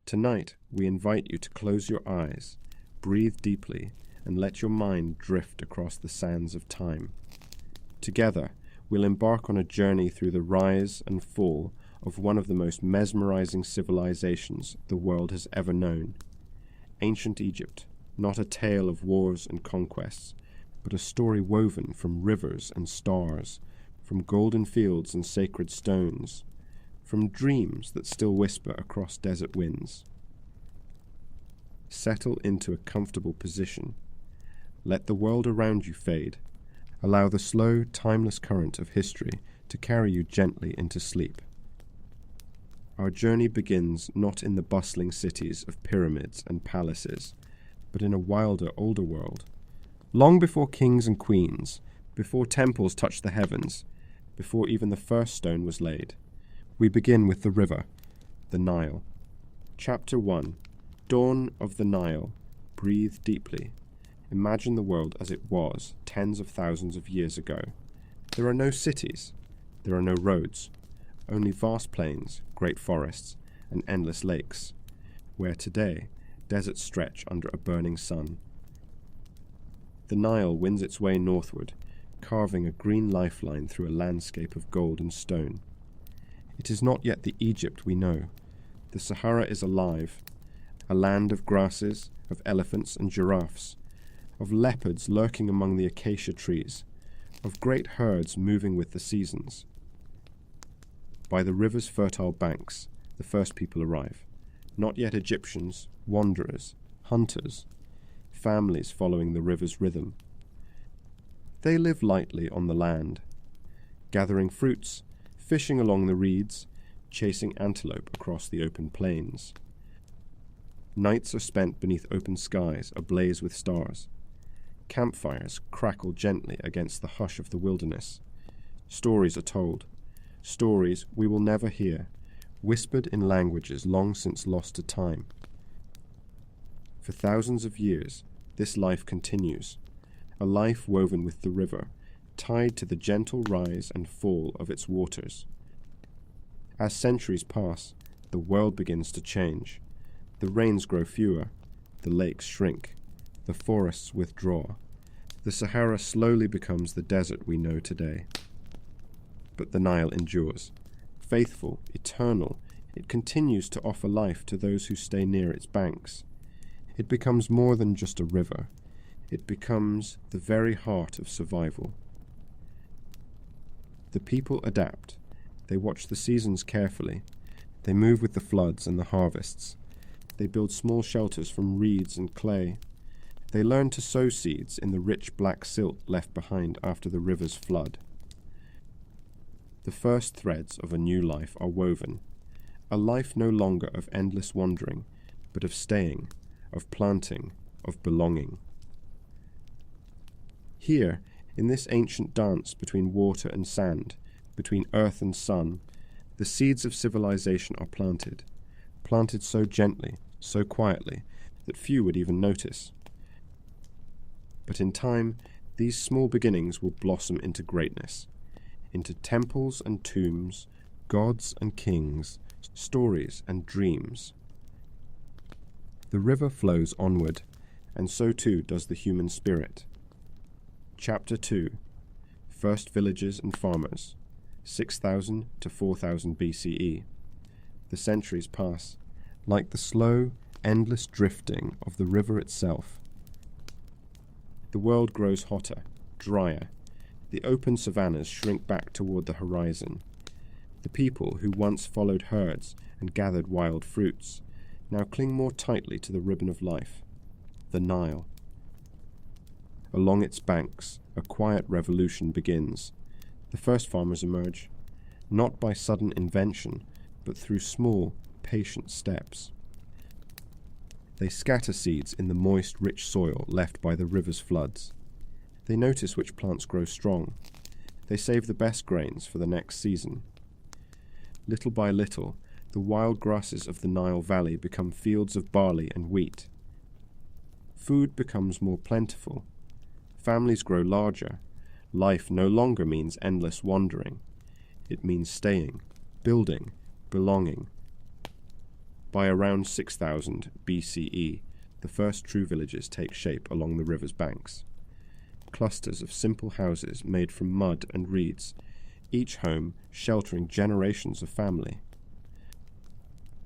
Tonight, we invite you to close your eyes, breathe deeply, and let your mind drift across the sands of time. Together, we'll embark on a journey through the rise and fall of one of the most mesmerizing civilizations the world has ever known. Ancient Egypt, not a tale of wars and conquests, but a story woven from rivers and stars, from golden fields and sacred stones, from dreams that still whisper across desert winds. Settle into a comfortable position. Let the world around you fade. Allow the slow, timeless current of history to carry you gently into sleep. Our journey begins not in the bustling cities of pyramids and palaces, but in a wilder, older world. Long before kings and queens, before temples touched the heavens, before even the first stone was laid, we begin with the river, the Nile. Chapter 1. Dawn of the Nile. Breathe deeply. Imagine the world as it was tens of thousands of years ago. There are no cities. There are no roads. Only vast plains, great forests, and endless lakes, where today deserts stretch under a burning sun. The Nile winds its way northward, carving a green lifeline through a landscape of gold and stone. It is not yet the Egypt we know. The Sahara is alive, a land of grasses, of elephants and giraffes, of leopards lurking among the acacia trees, of great herds moving with the seasons. By the river's fertile banks, the first people arrive. Not yet Egyptians, wanderers, hunters, families following the river's rhythm. They live lightly on the land, gathering fruits, fishing along the reeds, chasing antelope across the open plains. Nights are spent beneath open skies ablaze with stars. Campfires crackle gently against the hush of the wilderness. Stories are told. Stories we will never hear, whispered in languages long since lost to time. For thousands of years, this life continues, a life woven with the river, tied to the gentle rise and fall of its waters. As centuries pass, the world begins to change. The rains grow fewer, the lakes shrink, the forests withdraw. The Sahara slowly becomes the desert we know today. But the Nile endures. Faithful, eternal, it continues to offer life to those who stay near its banks. It becomes more than just a river. It becomes the very heart of survival. The people adapt. They watch the seasons carefully. They move with the floods and the harvests. They build small shelters from reeds and clay. They learn to sow seeds in the rich black silt left behind after the river's flood. The first threads of a new life are woven, a life no longer of endless wandering, but of staying, of planting, of belonging. Here, in this ancient dance between water and sand, between earth and sun, the seeds of civilization are planted so gently, so quietly, that few would even notice. But in time, these small beginnings will blossom into greatness, into temples and tombs, gods and kings, stories and dreams. The river flows onward, and so too does the human spirit. Chapter 2. First villages and farmers, 6000 to 4000 BCE. The centuries pass, like the slow, endless drifting of the river itself. The world grows hotter, drier. The open savannas shrink back toward the horizon. The people who once followed herds and gathered wild fruits now cling more tightly to the ribbon of life, the Nile. Along its banks, a quiet revolution begins. The first farmers emerge, not by sudden invention, but through small, patient steps. They scatter seeds in the moist, rich soil left by the river's floods. They notice which plants grow strong. They save the best grains for the next season. Little by little, the wild grasses of the Nile Valley become fields of barley and wheat. Food becomes more plentiful. Families grow larger. Life no longer means endless wandering. It means staying, building, belonging. By around 6000 BCE, the first true villages take shape along the river's banks. Clusters of simple houses made from mud and reeds, each home sheltering generations of family.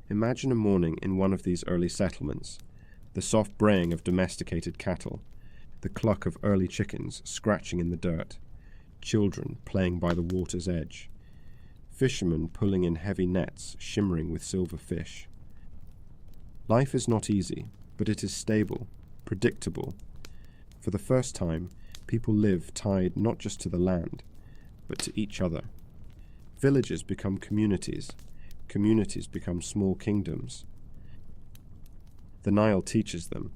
Imagine a morning in one of these early settlements, the soft braying of domesticated cattle, the cluck of early chickens scratching in the dirt, children playing by the water's edge, fishermen pulling in heavy nets shimmering with silver fish. Life is not easy, but it is stable, predictable. For the first time, people live tied not just to the land, but to each other. Villages become communities. Communities become small kingdoms. The Nile teaches them.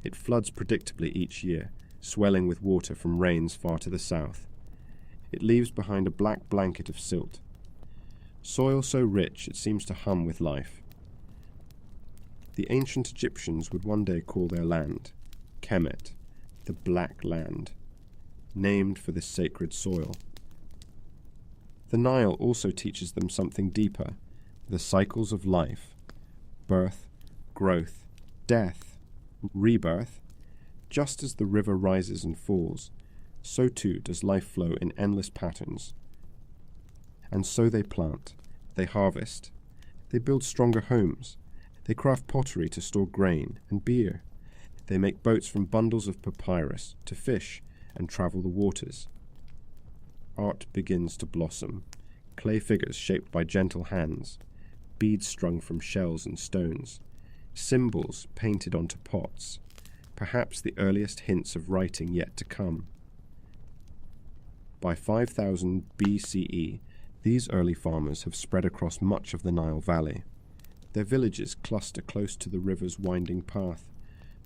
It floods predictably each year, swelling with water from rains far to the south. It leaves behind a black blanket of silt. Soil so rich it seems to hum with life. The ancient Egyptians would one day call their land Kemet, the Black Land, named for this sacred soil. The Nile also teaches them something deeper, the cycles of life, birth, growth, death, rebirth. Just as the river rises and falls, so too does life flow in endless patterns. And so they plant, they harvest, they build stronger homes, they craft pottery to store grain and beer, they make boats from bundles of papyrus to fish and travel the waters. Art begins to blossom, clay figures shaped by gentle hands, beads strung from shells and stones, symbols painted onto pots, perhaps the earliest hints of writing yet to come. By 5000 BCE, these early farmers have spread across much of the Nile Valley. Their villages cluster close to the river's winding path,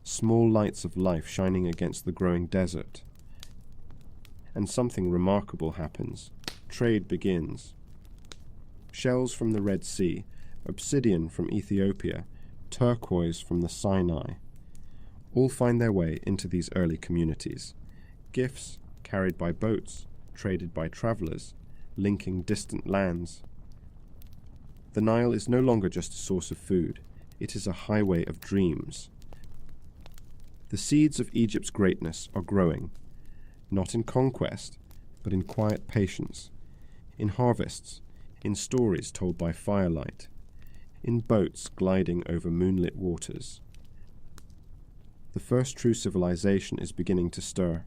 small lights of life shining against the growing desert. And something remarkable happens. Trade begins. Shells from the Red Sea, obsidian from Ethiopia, turquoise from the Sinai, all find their way into these early communities. Gifts carried by boats, traded by travelers, linking distant lands. The Nile is no longer just a source of food, it is a highway of dreams. The seeds of Egypt's greatness are growing, not in conquest, but in quiet patience, in harvests, in stories told by firelight, in boats gliding over moonlit waters. The first true civilization is beginning to stir,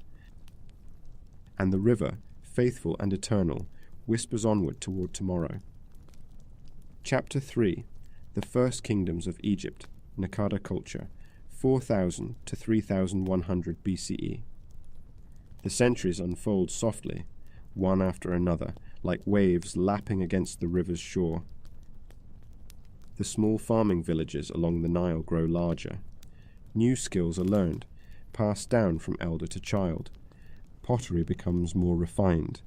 and the river, faithful and eternal, whispers onward toward tomorrow. Chapter 3. The First Kingdoms of Egypt, Nakada Culture, 4000 to 3100 BCE. The centuries unfold softly, one after another, like waves lapping against the river's shore. The small farming villages along the Nile grow larger. New skills are learned, passed down from elder to child. Pottery becomes more refined,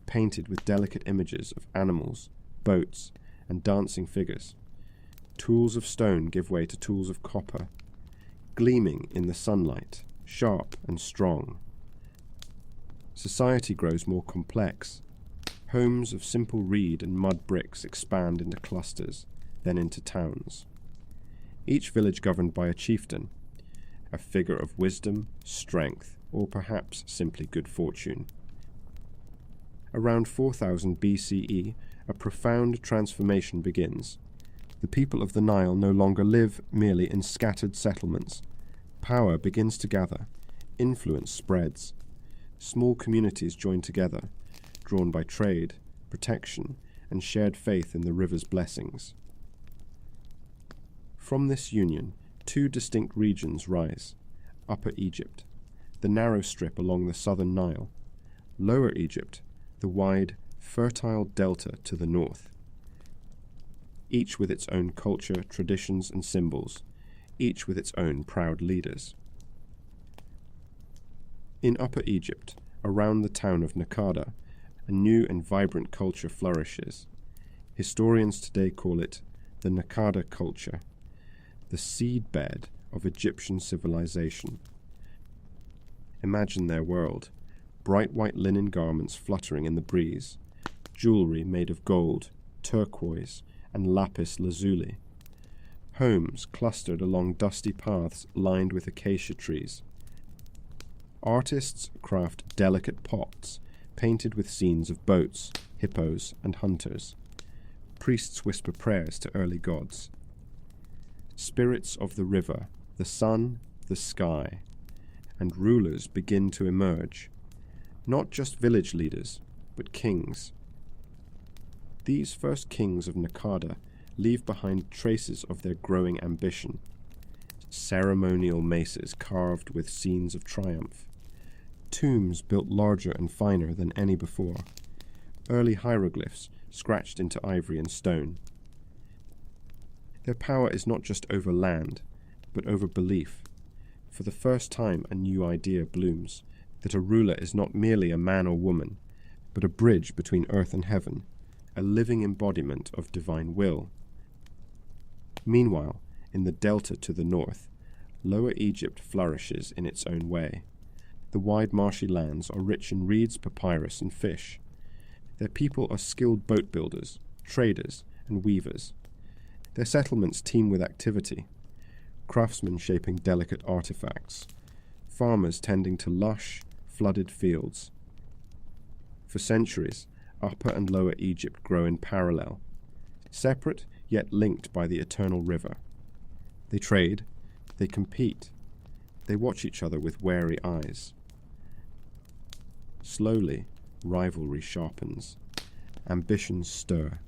painted with delicate images of animals, boats, and dancing figures. Tools of stone give way to tools of copper, gleaming in the sunlight, sharp and strong. Society grows more complex. Homes of simple reed and mud bricks expand into clusters, then into towns. Each village governed by a chieftain, a figure of wisdom, strength, or perhaps simply good fortune. Around 4000 BCE, a profound transformation begins. The people of the Nile no longer live merely in scattered settlements. Power begins to gather, influence spreads. Small communities join together, drawn by trade, protection, and shared faith in the river's blessings. From this union, two distinct regions rise. Upper Egypt, the narrow strip along the southern Nile. Lower Egypt, the wide, fertile delta to the north. Each with its own culture, traditions, and symbols, each with its own proud leaders. In Upper Egypt, around the town of Nakada, a new and vibrant culture flourishes. Historians today call it the Nakada culture, the seedbed of Egyptian civilization. Imagine their world, bright white linen garments fluttering in the breeze, jewelry made of gold, turquoise, and lapis lazuli. homes clustered along dusty paths lined with acacia trees. Artists craft delicate pots painted with scenes of boats, hippos, and hunters. Priests whisper prayers to early gods. Spirits of the river, the sun, the sky, and rulers begin to emerge. Not just village leaders, but kings. These first kings of Nakada leave behind traces of their growing ambition. Ceremonial maces carved with scenes of triumph. Tombs built larger and finer than any before. Early hieroglyphs scratched into ivory and stone. Their power is not just over land, but over belief. For the first time, a new idea blooms, that a ruler is not merely a man or woman, but a bridge between earth and heaven, a living embodiment of divine will. Meanwhile, in the delta to the north, Lower Egypt flourishes in its own way. The wide marshy lands are rich in reeds, papyrus, and fish. Their people are skilled boat builders, traders, and weavers. Their settlements teem with activity, craftsmen shaping delicate artifacts, farmers tending to lush, flooded fields. For centuries, Upper and Lower Egypt grow in parallel, separate yet linked by the eternal river. They trade, they compete, they watch each other with wary eyes. Slowly, rivalry sharpens, ambitions stir.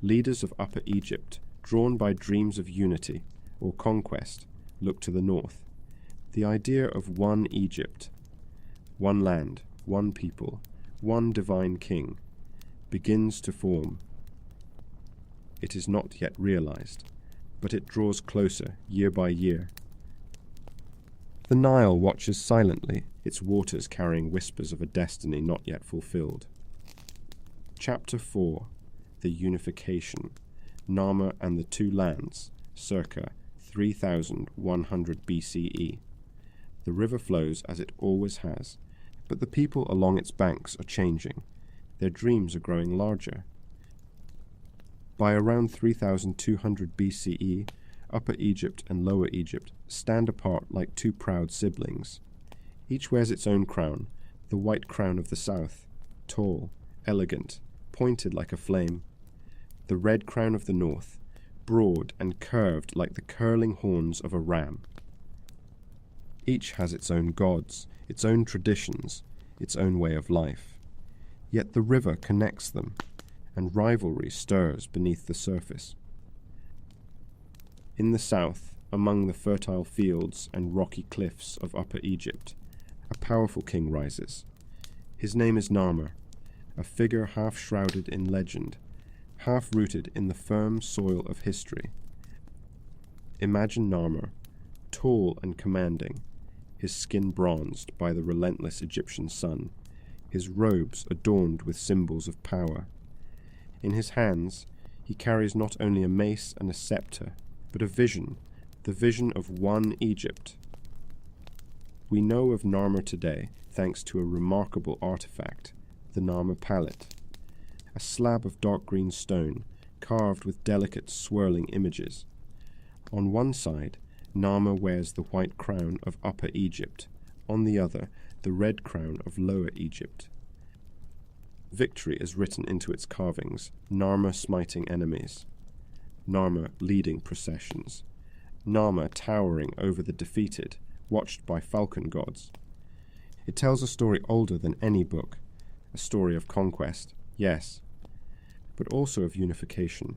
Leaders of Upper Egypt, drawn by dreams of unity or conquest, look to the north. The idea of one Egypt, one land, one people, one divine king, begins to form. It is not yet realized, but it draws closer year by year. The Nile watches silently, its waters carrying whispers of a destiny not yet fulfilled. Chapter 4. The Unification. Narmer and the Two Lands, circa 3100 BCE. The river flows as it always has, but the people along its banks are changing. Their dreams are growing larger. By around 3200 BCE, Upper Egypt and Lower Egypt stand apart like two proud siblings. Each wears its own crown, the white crown of the south, tall, elegant, pointed like a flame. The red crown of the north, broad and curved like the curling horns of a ram. Each has its own gods, its own traditions, its own way of life. Yet the river connects them, and rivalry stirs beneath the surface. In the south, among the fertile fields and rocky cliffs of Upper Egypt, a powerful king rises. His name is Narmer, a figure half shrouded in legend, half rooted in the firm soil of history. Imagine Narmer, tall and commanding, his skin bronzed by the relentless Egyptian sun, his robes adorned with symbols of power. In his hands, he carries not only a mace and a scepter, but a vision, the vision of one Egypt. We know of Narmer today thanks to a remarkable artifact, the Narmer palette, a slab of dark green stone carved with delicate swirling images. On one side, Narmer wears the white crown of Upper Egypt, on the other, the red crown of Lower Egypt. Victory is written into its carvings, Narmer smiting enemies, Narmer leading processions, Narmer towering over the defeated, watched by falcon gods. It tells a story older than any book, a story of conquest, yes, but also of unification,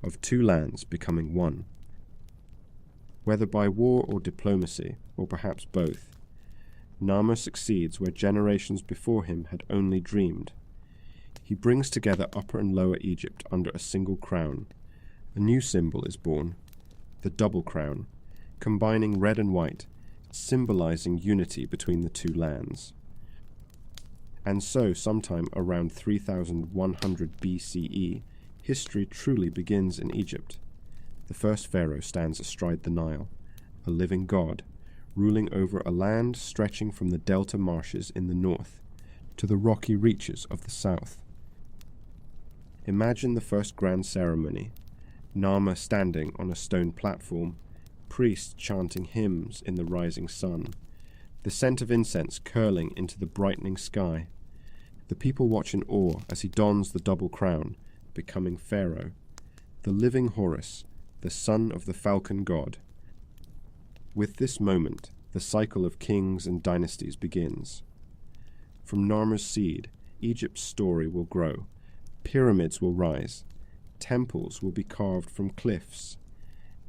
of two lands becoming one. Whether by war or diplomacy, or perhaps both, Narmer succeeds where generations before him had only dreamed. He brings together Upper and Lower Egypt under a single crown. A new symbol is born, the double crown, combining red and white, symbolizing unity between the two lands. And so, sometime around 3100 BCE, history truly begins in Egypt. The first pharaoh stands astride the Nile, a living god, ruling over a land stretching from the delta marshes in the north to the rocky reaches of the south. Imagine the first grand ceremony, Nama standing on a stone platform, priests chanting hymns in the rising sun, the scent of incense curling into the brightening sky. The people watch in awe as he dons the double crown, becoming Pharaoh, the living Horus, the son of the falcon god. With this moment, the cycle of kings and dynasties begins. From Narmer's seed, Egypt's story will grow, pyramids will rise, temples will be carved from cliffs,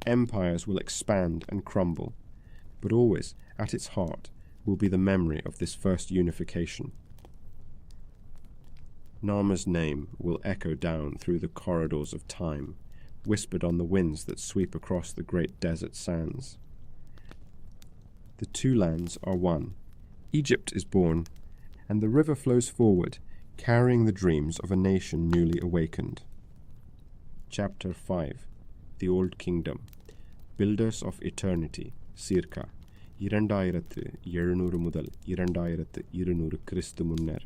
empires will expand and crumble, but always at its heart will be the memory of this first unification. Narmer's name will echo down through the corridors of time, whispered on the winds that sweep across the great desert sands. The two lands are one. Egypt is born, and the river flows forward, carrying the dreams of a nation newly awakened. Chapter 5. The Old Kingdom. Builders of Eternity. Circa 2700 മുതൽ 2200 ക്രിസ്തു മുന്നർ.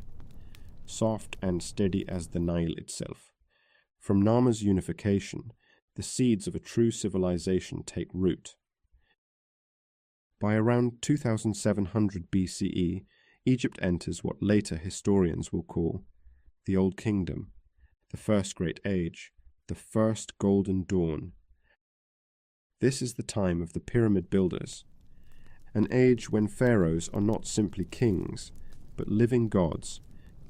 Soft and steady as the Nile itself. From Narmer's unification, the seeds of a true civilization take root. By around 2700 BCE, Egypt enters what later historians will call the Old Kingdom, the First Great Age, the First Golden Dawn. This is the time of the pyramid builders, an age when pharaohs are not simply kings, but living gods,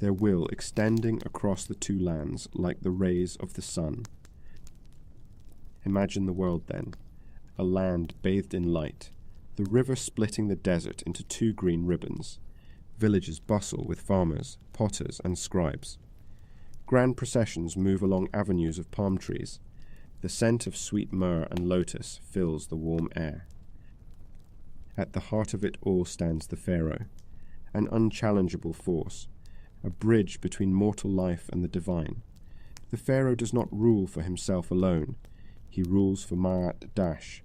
their will extending across the two lands like the rays of the sun. Imagine the world then, a land bathed in light, the river splitting the desert into two green ribbons. Villages bustle with farmers, potters, and scribes. Grand processions move along avenues of palm trees. The scent of sweet myrrh and lotus fills the warm air. At the heart of it all stands the pharaoh, an unchallengeable force, a bridge between mortal life and the divine. The pharaoh does not rule for himself alone. He rules for Ma'at Dash,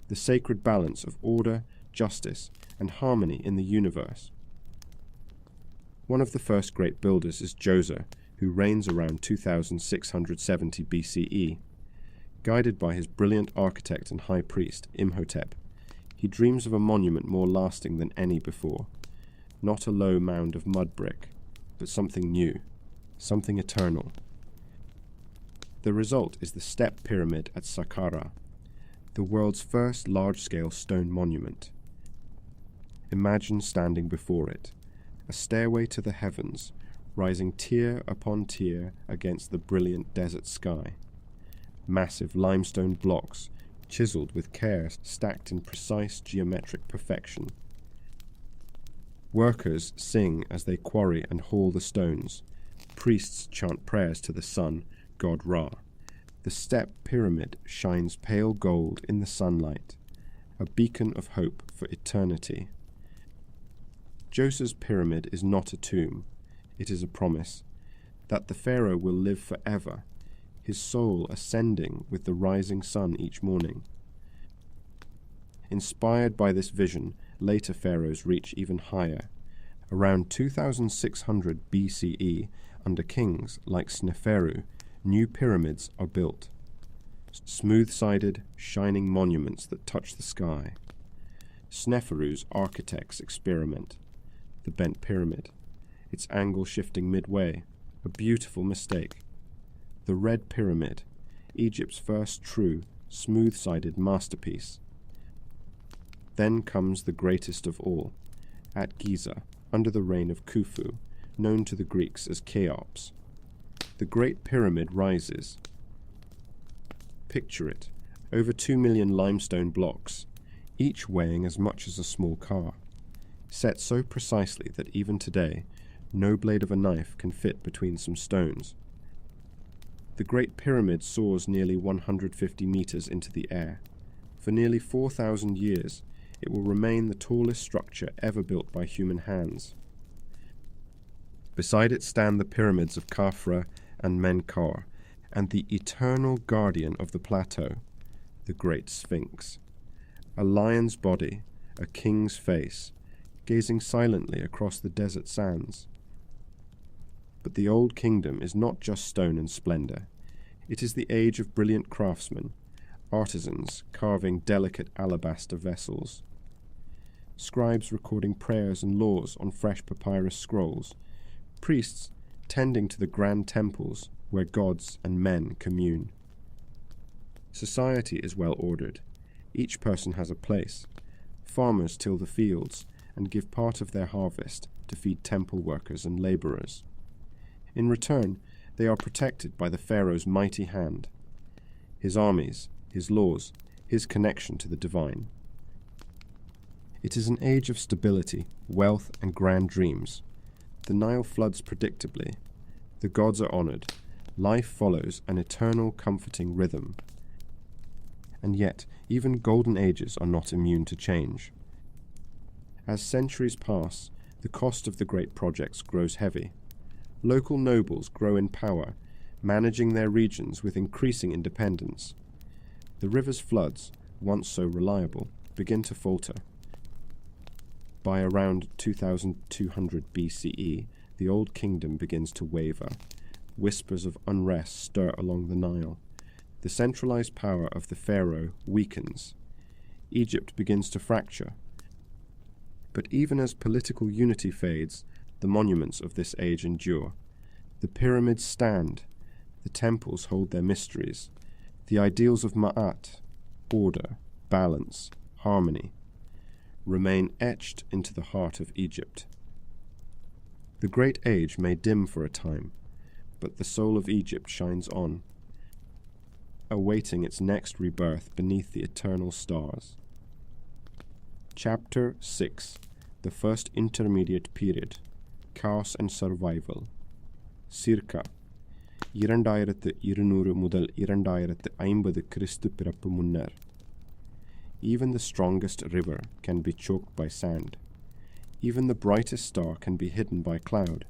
the sacred balance of order, justice, and harmony in the universe. One of the first great builders is Djoser, who reigns around 2670 BCE. Guided by his brilliant architect and high priest, Imhotep, he dreams of a monument more lasting than any before. Not a low mound of mud brick, but something new, something eternal. The result is the step pyramid at Saqqara, the world's first large-scale stone monument. Imagine standing before it, a stairway to the heavens, rising tier upon tier against the brilliant desert sky. Massive limestone blocks, chiseled with care, stacked in precise geometric perfection. Workers sing as they quarry and haul the stones. Priests chant prayers to the sun, god Ra. The step pyramid shines pale gold in the sunlight, a beacon of hope for eternity. Djoser's pyramid is not a tomb. It is a promise that the pharaoh will live forever, his soul ascending with the rising sun each morning. Inspired by this vision, later pharaohs reach even higher. Around 2600 BCE, under kings like Sneferu, new pyramids are built. Smooth-sided, shining monuments that touch the sky. Sneferu's architects experiment. The bent pyramid, its angle shifting midway, a beautiful mistake. The red pyramid, Egypt's first true, smooth-sided masterpiece. Then comes the greatest of all, at Giza, under the reign of Khufu, known to the Greeks as Cheops. The Great Pyramid rises. Picture it, over 2 million limestone blocks, each weighing as much as a small car, set so precisely that even today, no blade of a knife can fit between some stones. The Great Pyramid soars nearly 150 meters into the air. For nearly 4,000 years, it will remain the tallest structure ever built by human hands. Beside it stand the pyramids of Khafra and Menkaure, and the eternal guardian of the plateau, the Great Sphinx. A lion's body, a king's face, gazing silently across the desert sands. But the Old Kingdom is not just stone and splendor. It is the age of brilliant craftsmen, artisans carving delicate alabaster vessels, scribes recording prayers and laws on fresh papyrus scrolls, priests tending to the grand temples where gods and men commune. Society is well ordered. Each person has a place. Farmers till the fields and give part of their harvest to feed temple workers and laborers. In return, they are protected by the Pharaoh's mighty hand, his armies, his laws, his connection to the divine. It is an age of stability, wealth, and grand dreams. The Nile floods predictably. The gods are honored. Life follows an eternal, comforting rhythm. And yet, even golden ages are not immune to change. As centuries pass, the cost of the great projects grows heavy. Local nobles grow in power, managing their regions with increasing independence. The river's floods, once so reliable, begin to falter. By around 2200 BCE, the Old Kingdom begins to waver. Whispers of unrest stir along the Nile. The centralized power of the pharaoh weakens. Egypt begins to fracture. But even as political unity fades, the monuments of this age endure. The pyramids stand. The temples hold their mysteries. The ideals of Ma'at, order, balance, harmony, remain etched into the heart of Egypt. The great age may dim for a time, but the soul of Egypt shines on, awaiting its next rebirth beneath the eternal stars. Chapter 6. The First Intermediate Period. Chaos and Survival. Circa 2200 മുതൽ 2050 ക്രിസ്തു പിറപ്പ് മുன்னர். Even the strongest river can be choked by sand. Even the brightest star can be hidden by cloud.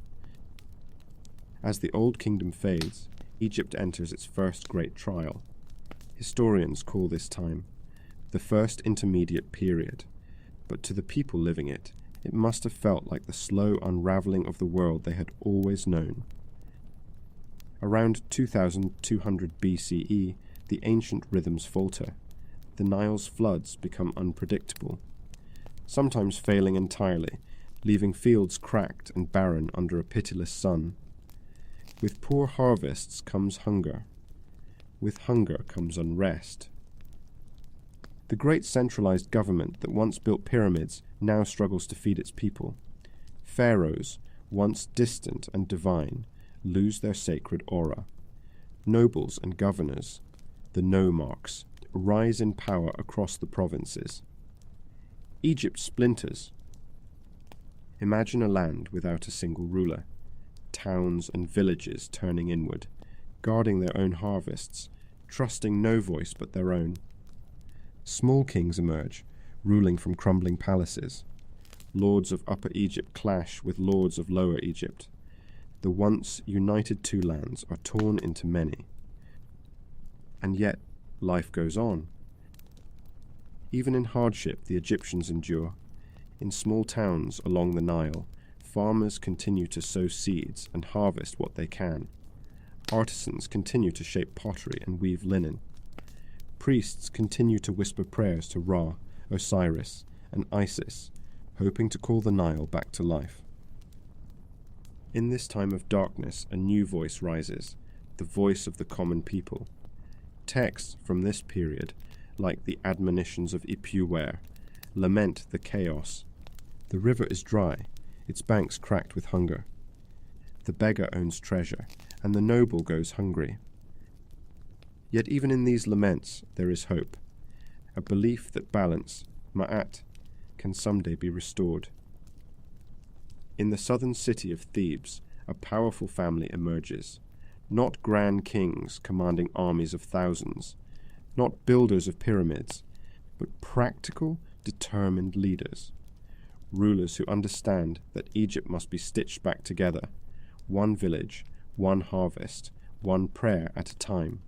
As the Old Kingdom fades, Egypt enters its first great trial. Historians call this time the First Intermediate Period, but to the people living it, it must have felt like the slow unraveling of the world they had always known. Around 2200 BCE, the ancient rhythms falter. The Nile's floods become unpredictable, sometimes failing entirely, leaving fields cracked and barren under a pitiless sun. With poor harvests comes hunger. With hunger comes unrest. The great centralized government that once built pyramids now struggles to feed its people. Pharaohs, once distant and divine, lose their sacred aura. Nobles and governors, the nomarchs, rise in power across the provinces. Egypt splinters. Imagine a land without a single ruler, towns and villages turning inward, guarding their own harvests, trusting no voice but their own. Small kings emerge, ruling from crumbling palaces. Lords of Upper Egypt clash with lords of Lower Egypt. The once united two lands are torn into many. And yet, life goes on. Even in hardship, the Egyptians endure. In small towns along the Nile, farmers continue to sow seeds and harvest what they can. Artisans continue to shape pottery and weave linen. Priests continue to whisper prayers to Ra, Osiris, and Isis, hoping to call the Nile back to life. In this time of darkness, a new voice rises, the voice of the common people. Texts from this period, like the admonitions of Ipuwer, lament the chaos. The river is dry, its banks cracked with hunger. The beggar owns treasure, and the noble goes hungry. Yet even in these laments there is hope, a belief that balance, Ma'at, can someday be restored. In the southern city of Thebes, a powerful family emerges, not grand kings commanding armies of thousands, not builders of pyramids, but practical, determined leaders, rulers who understand that Egypt must be stitched back together, one village, one harvest, one prayer at a time.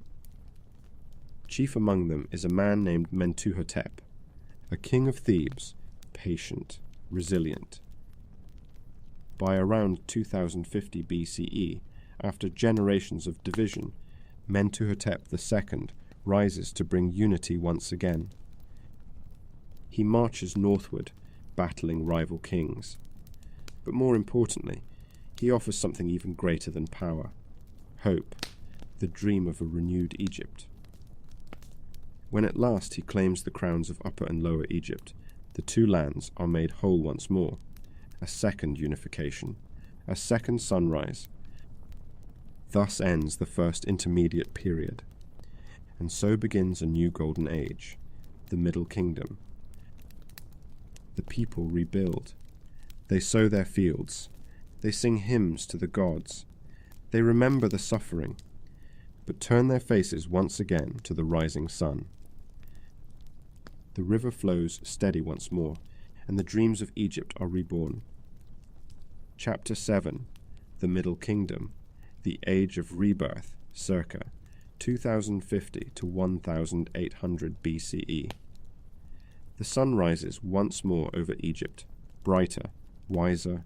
Chief among them is a man named Mentuhotep, a king of Thebes, patient, resilient. By around 2050 BCE, after generations of division, Mentuhotep II rises to bring unity once again. He marches northward, battling rival kings. But more importantly, he offers something even greater than power: hope, the dream of a renewed Egypt. When at last he claims the crowns of Upper and Lower Egypt, the two lands are made whole once more. A second unification, a second sunrise. Thus ends the first intermediate period. And so begins a new golden age, the Middle Kingdom. The people rebuild. They sow their fields. They sing hymns to the gods. They remember the suffering, but turn their faces once again to the rising sun. The river flows steady once more, and the dreams of Egypt are reborn. Chapter 7, The Middle Kingdom, the Age of Rebirth, circa 2050 to 1800 BCE. The sun rises once more over Egypt, brighter, wiser,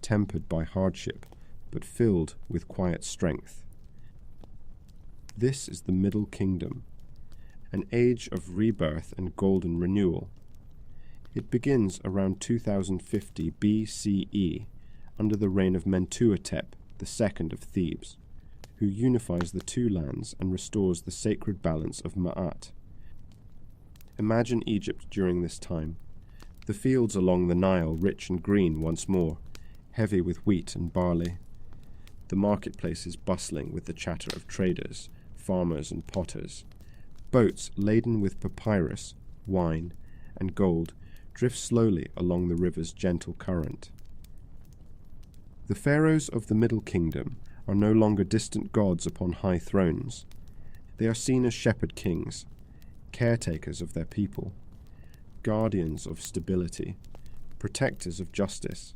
tempered by hardship, but filled with quiet strength. This is the Middle Kingdom, an age of rebirth and golden renewal. It begins around 2050 BCE under the reign of Mentuhotep II of Thebes, who unifies the two lands and restores the sacred balance of Ma'at. Imagine Egypt during this time. The fields along the Nile rich and green once more, heavy with wheat and barley. The marketplaces bustling with the chatter of traders, farmers and potters. Boats laden with papyrus, wine, and gold drift slowly along the river's gentle current. The pharaohs of the Middle Kingdom are no longer distant gods upon high thrones. They are seen as shepherd kings, caretakers of their people, guardians of stability, protectors of justice.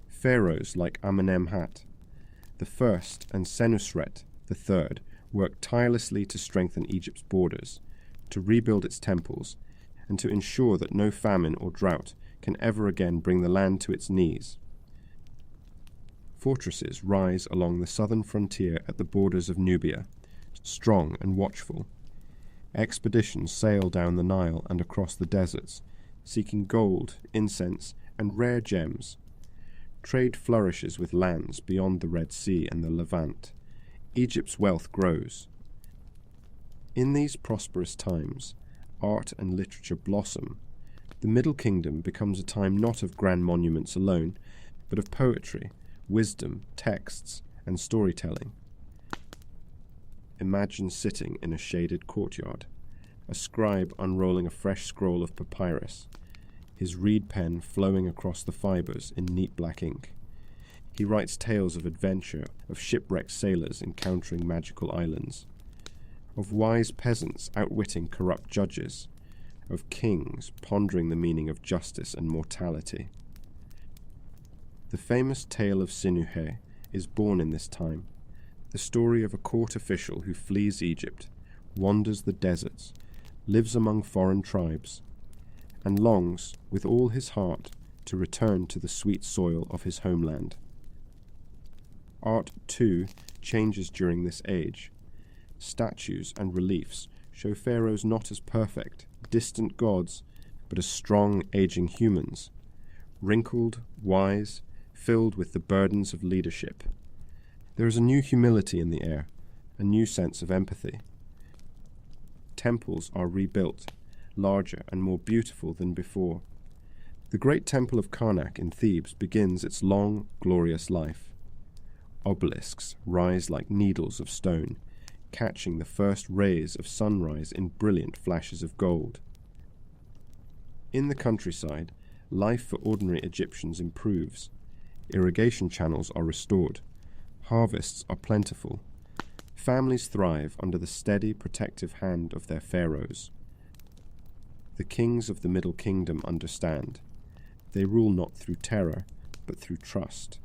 Pharaohs like Amenemhat I and Senusret III worked tirelessly to strengthen Egypt's borders, to rebuild its temples, and to ensure that no famine or drought can ever again bring the land to its knees. Fortresses rise along the southern frontier at the borders of Nubia, strong and watchful. Expeditions sail down the Nile and across the deserts, seeking gold, incense, and rare gems. Trade flourishes with lands beyond the Red Sea and the Levant. Egypt's wealth grows. In these prosperous times, art and literature blossom. The Middle Kingdom becomes a time not of grand monuments alone, but of poetry, wisdom, texts, and storytelling. Imagine sitting in a shaded courtyard, a scribe unrolling a fresh scroll of papyrus, his reed pen flowing across the fibers in neat black ink. He writes tales of adventure, of shipwrecked sailors encountering magical islands, of wise peasants outwitting corrupt judges, of kings pondering the meaning of justice and mortality. The famous tale of Sinuhe is born in this time, the story of a court official who flees Egypt, wanders the deserts, lives among foreign tribes, and longs with all his heart to return to the sweet soil of his homeland. Art, too, changes during this age. Statues and reliefs show pharaohs not as perfect, distant gods, but as strong, aging humans, wrinkled, wise, filled with the burdens of leadership. There is a new humility in the air, a new sense of empathy. Temples are rebuilt, larger and more beautiful than before. The great temple of Karnak in Thebes begins its long, glorious life. Obelisks rise like needles of stone, catching the first rays of sunrise in brilliant flashes of gold. In the countryside, life for ordinary Egyptians improves. Irrigation channels are restored. Harvests are plentiful. Families thrive under the steady, protective hand of their pharaohs. The kings of the Middle Kingdom understand. They rule not through terror, but through trust.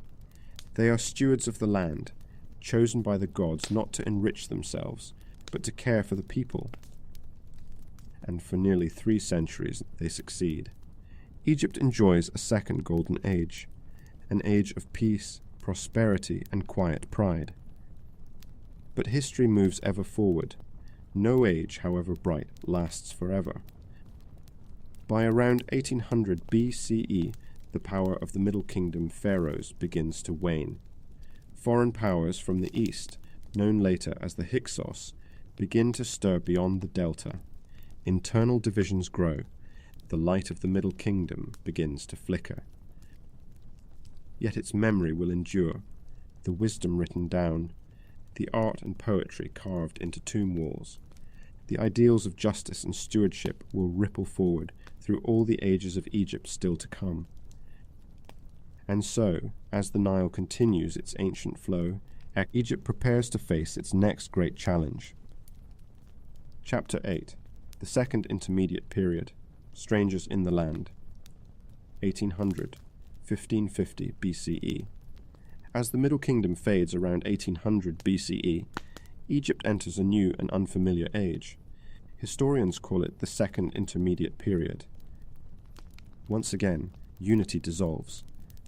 They are stewards of the land, chosen by the gods not to enrich themselves, but to care for the people. And for nearly 3 centuries they succeed. Egypt enjoys a second golden age, an age of peace, prosperity, and quiet pride. But history moves ever forward. No age, however bright, lasts forever. By around 1800 BCE, the power of the Middle Kingdom pharaohs begins to wane. Foreign powers from the east, known later as the Hyksos, begin to stir beyond the delta. Internal divisions grow. The light of the Middle Kingdom begins to flicker. Yet its memory will endure, the wisdom written down, the art and poetry carved into tomb walls. The ideals of justice and stewardship will ripple forward through all the ages of Egypt still to come. And so, as the Nile continues its ancient flow, Egypt prepares to face its next great challenge. Chapter 8. The Second Intermediate Period. Strangers in the Land. 1800, 1550 BCE. As the Middle Kingdom fades around 1800 BCE, Egypt enters a new and unfamiliar age. Historians call it the Second Intermediate Period. Once again, unity dissolves.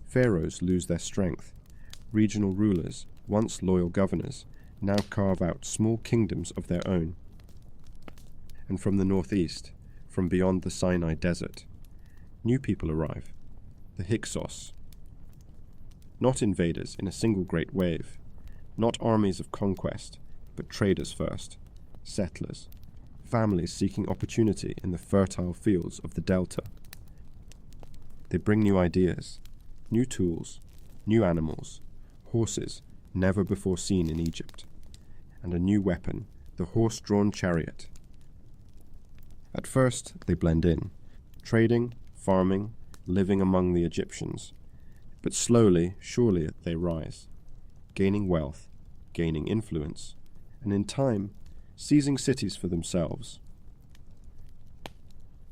Pharaohs lose their strength. Regional rulers, once loyal governors, now carve out small kingdoms of their own. And from the northeast, from beyond the Sinai Desert, new people arrive, the Hyksos. Not invaders in a single great wave, not armies of conquest, but traders first, settlers, families seeking opportunity in the fertile fields of the delta. They bring new ideas, new tools, new animals, horses never before seen in Egypt, and a new weapon, the horse-drawn chariot. At first, they blend in, trading, farming, living among the Egyptians. But slowly, surely, they rise, gaining wealth, gaining influence, and in time, seizing cities for themselves.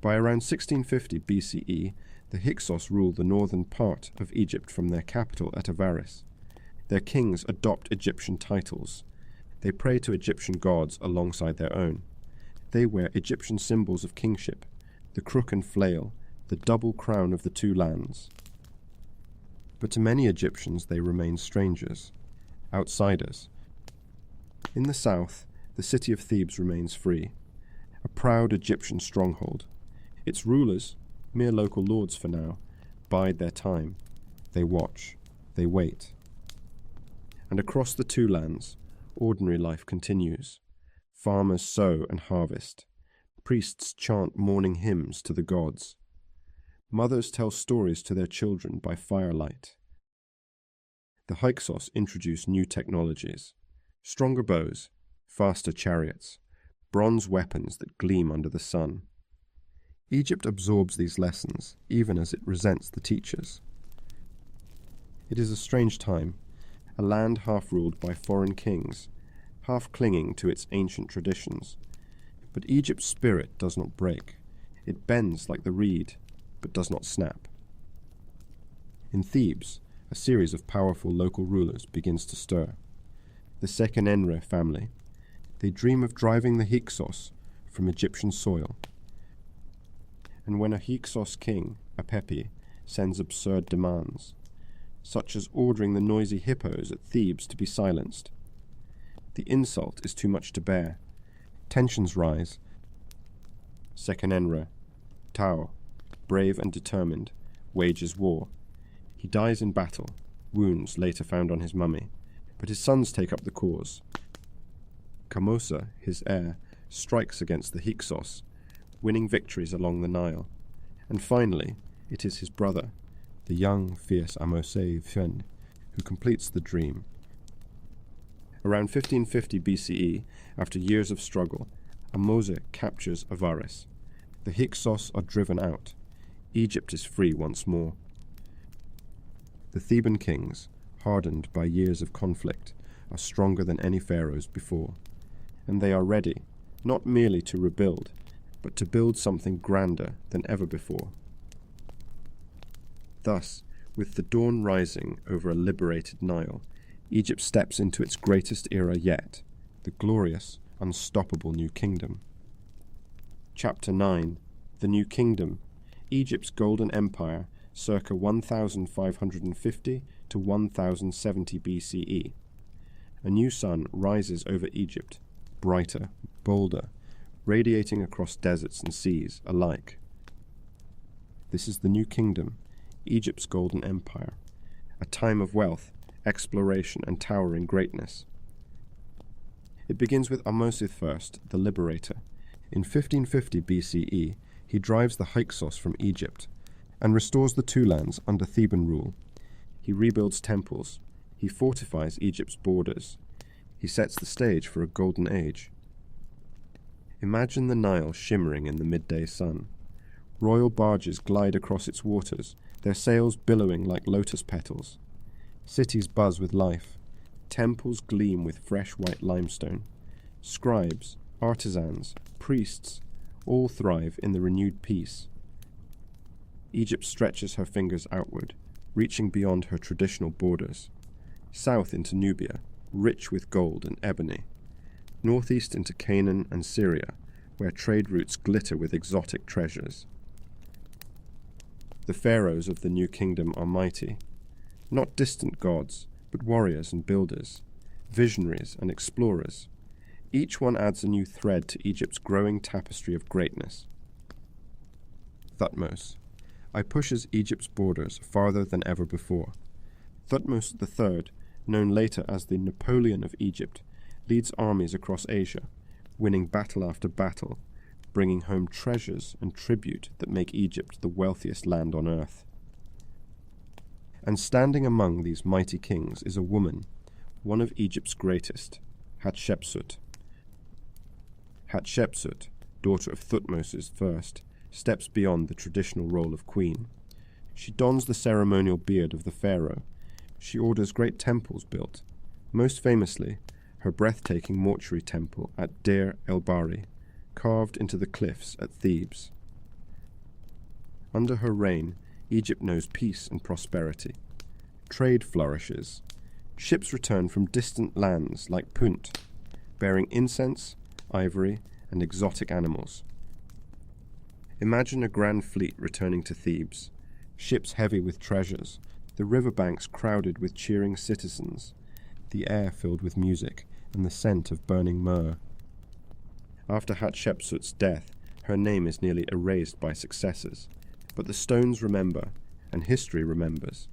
By around 1650 BCE, the Hyksos rule the northern part of Egypt from their capital at Avaris. Their kings adopt Egyptian titles. They pray to Egyptian gods alongside their own. They wear Egyptian symbols of kingship, the crook and flail, the double crown of the two lands. But to many Egyptians they remain strangers, outsiders. In the south, the city of Thebes remains free, a proud Egyptian stronghold. Its rulers, mere local lords for now, bide their time. They watch, they wait. And across the two lands, ordinary life continues. Farmers sow and harvest. Priests chant morning hymns to the gods. Mothers tell stories to their children by firelight. The Hyksos introduce new technologies, stronger bows, faster chariots, bronze weapons that gleam under the sun. Egypt absorbs these lessons, even as it resents the teachers. It is a strange time, a land half ruled by foreign kings, half clinging to its ancient traditions. But Egypt's spirit does not break. It bends like the reed, but does not snap. In Thebes, a series of powerful local rulers begins to stir. The Sekenenre family. They dream of driving the Hyksos from Egyptian soil. And when a Hyksos king, Apepi, sends absurd demands, such as ordering the noisy hippos at Thebes to be silenced, the insult is too much to bear. Tensions rise. Sekenenre, Tao, brave and determined, wages war. He dies in battle, wounds later found on his mummy, but his sons take up the cause. Kamosa, his heir, strikes against the Hyksos, winning victories along the Nile. And finally, it is his brother, the young, fierce Amosei Fen, who completes the dream. Around 1550 BCE, after years of struggle, Ahmose captures Avaris. The Hyksos are driven out. Egypt is free once more. The Theban kings, hardened by years of conflict, are stronger than any pharaohs before. And they are ready, not merely to rebuild, but to build something grander than ever before. Thus, with the dawn rising over a liberated Nile, Egypt steps into its greatest era yet, the glorious, unstoppable New Kingdom. Chapter 9. The New Kingdom. Egypt's Golden Empire, circa 1550 to 1070 BCE. a new sun rises over Egypt, brighter, bolder, radiating across deserts and seas alike. This is the new kingdom, Egypt's golden empire, a time of wealth, exploration, and towering greatness. It begins with Ahmose I, the liberator. In 1550 BCE, he drives the Hyksos from Egypt and restores the two lands under Theban rule. He rebuilds temples. He fortifies Egypt's borders. He sets the stage for a golden age. Imagine the Nile shimmering in the midday sun. Royal barges glide across its waters, their sails billowing like lotus petals. Cities buzz with life. Temples gleam with fresh white limestone. Scribes, artisans, priests, all thrive in the renewed peace. Egypt stretches her fingers outward, reaching beyond her traditional borders. South into Nubia, rich with gold and ebony. Northeast into Canaan and Syria, where trade routes glitter with exotic treasures. The pharaohs of the new kingdom are mighty, not distant gods, but warriors and builders, visionaries and explorers. Each one adds a new thread to Egypt's growing tapestry of greatness. Thutmose. I pushes Egypt's borders farther than ever before. Thutmose III, known later as the Napoleon of Egypt, leads armies across Asia, winning battle after battle, bringing home treasures and tribute that make Egypt the wealthiest land on earth. And standing among these mighty kings is a woman, one of Egypt's greatest, Hatshepsut. Hatshepsut, daughter of Thutmose I, steps beyond the traditional role of queen. She dons the ceremonial beard of the pharaoh. She orders great temples built, most famously her breathtaking mortuary temple at Deir el-Bahri, carved into the cliffs at Thebes. Under her reign, Egypt knows peace and prosperity. Trade flourishes. Ships return from distant lands like Punt, bearing incense, ivory, and exotic animals. Imagine a grand fleet returning to Thebes, ships heavy with treasures, the riverbanks crowded with cheering citizens, the air filled with music and the scent of burning myrrh. After Hatshepsut's death, her name is nearly erased by successors, but the stones remember, and history remembers.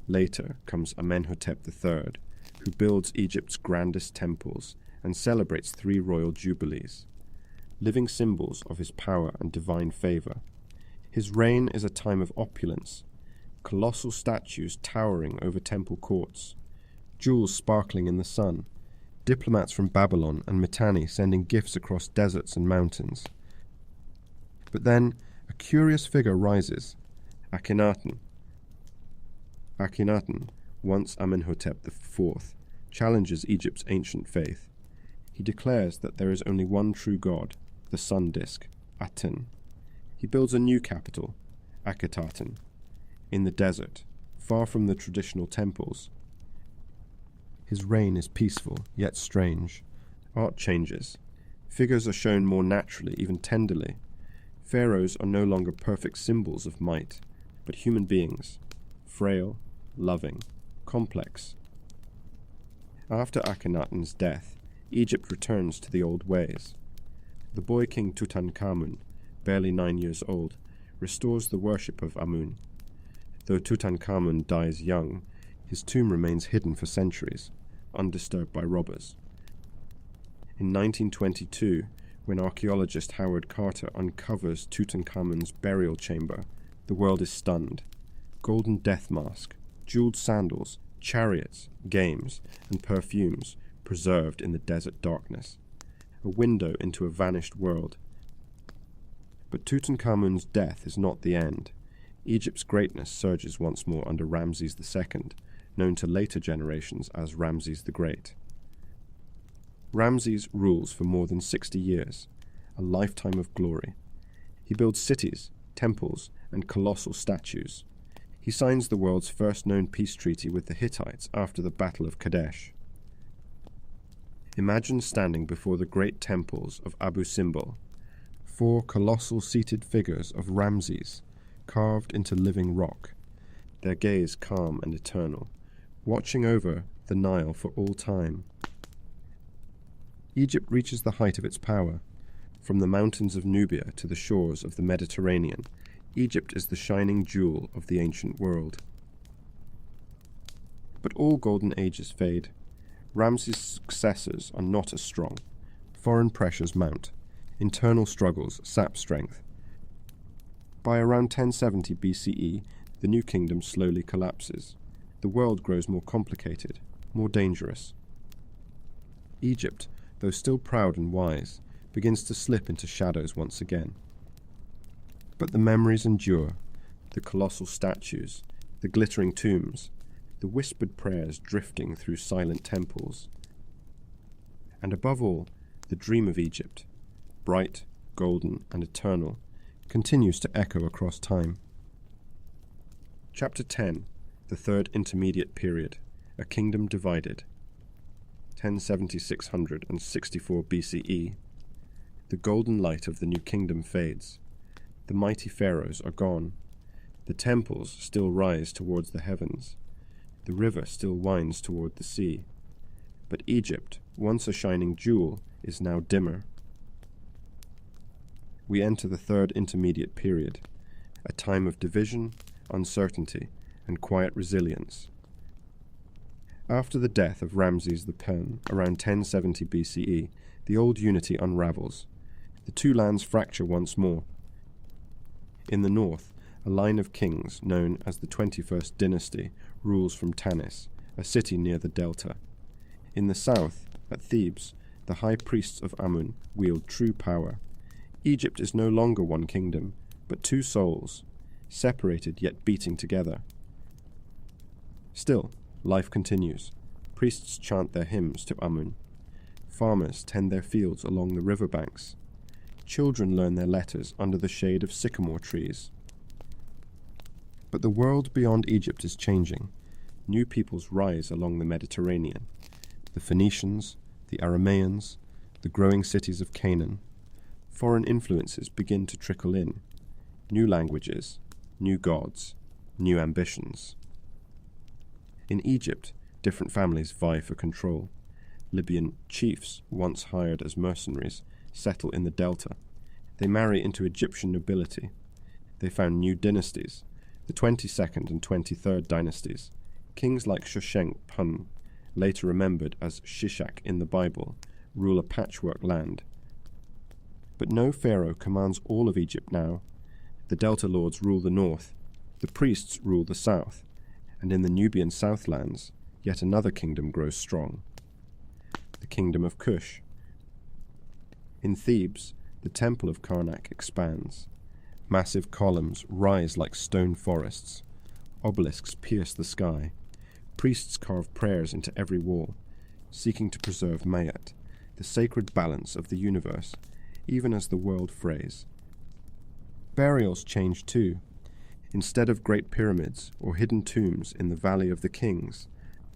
Later comes Amenhotep III, who builds Egypt's grandest temples and celebrates 3 royal jubilees, living symbols of his power and divine favor. His reign is a time of opulence, colossal statues towering over temple courts, jewels sparkling in the sun, diplomats from Babylon and Mitanni sending gifts across deserts and mountains. But then a curious figure rises, Akhenaten. Akhenaten, once Amenhotep IV, challenges Egypt's ancient faith. He declares that there is only one true god, the sun disk, Aten. He builds a new capital, Akhetaten, in the desert, far from the traditional temples. His reign is peaceful, yet strange. Art changes. Figures are shown more naturally, even tenderly. Pharaohs are no longer perfect symbols of might, but human beings, frail, loving, complex. After Akhenaten's death, Egypt returns to the old ways. The boy king Tutankhamun, barely 9 years old, restores the worship of Amun. Though Tutankhamun dies young, his tomb remains hidden for centuries, undisturbed by robbers. In 1922, when archaeologist Howard Carter uncovers Tutankhamun's burial chamber, the world is stunned. Golden death mask, jeweled sandals, chariots, games, and perfumes preserved in the desert darkness. A window into a vanished world. But Tutankhamun's death is not the end. Egypt's greatness surges once more under Ramses II, known to later generations as Ramses the Great. Ramses rules for more than 60 years, a lifetime of glory. He builds cities, temples, and colossal statues. He signs the world's first known peace treaty with the Hittites after the Battle of Kadesh. Imagine standing before the great temples of Abu Simbel, 4 colossal seated figures of Ramses, carved into living rock, their gaze calm and eternal, watching over the Nile for all time. Egypt reaches the height of its power. From the mountains of Nubia to the shores of the Mediterranean, Egypt is the shining jewel of the ancient world. But all golden ages fade. Ramses' successors are not as strong. Foreign pressures mount. Internal struggles sap strength. By around 1070 BCE, the new kingdom slowly collapses. The world grows more complicated, more dangerous. Egypt, though still proud and wise, begins to slip into shadows once again. But the memories endure, the colossal statues, the glittering tombs, the whispered prayers drifting through silent temples. And above all, the dream of Egypt, bright, golden, and eternal, continues to echo across time. Chapter 10, the Third Intermediate Period, A Kingdom Divided. 1070-664 BCE. The golden light of the new kingdom fades. The mighty pharaohs are gone. The temples still rise towards the heavens. The river still winds toward the sea. But Egypt, once a shining jewel, is now dimmer. We enter the Third Intermediate Period, a time of division, uncertainty, and quiet resilience. After the death of Ramses the Pen, around 1070 BCE, the old unity unravels. The two lands fracture once more. In the north, a line of kings, known as the 21st dynasty, rules from Tanis, a city near the delta. In the south, at Thebes, the high priests of Amun wield true power. Egypt is no longer one kingdom, but two souls, separated yet beating together. Still, life continues. Priests chant their hymns to Amun. Farmers tend their fields along the riverbanks. Children learn their letters under the shade of sycamore trees. But the world beyond Egypt is changing. New peoples rise along the Mediterranean. The Phoenicians, the Aramaeans, the growing cities of Canaan. Foreign influences begin to trickle in. New languages, new gods, new ambitions. In Egypt, different families vie for control. Libyan chiefs, once hired as mercenaries, settle in the delta. They marry into Egyptian nobility. They found new dynasties, the 22nd and 23rd dynasties. Kings like Shoshenq-Pun, later remembered as Shishak in the Bible, rule a patchwork land. But no pharaoh commands all of Egypt now. The delta lords rule the north, the priests rule the south, and in the Nubian southlands, yet another kingdom grows strong. The kingdom of Kush. In Thebes, the temple of Karnak expands. Massive columns rise like stone forests. Obelisks pierce the sky. Priests carve prayers into every wall, seeking to preserve Mayat, the sacred balance of the universe, even as the world frays. Burials change too. Instead of great pyramids or hidden tombs in the Valley of the Kings,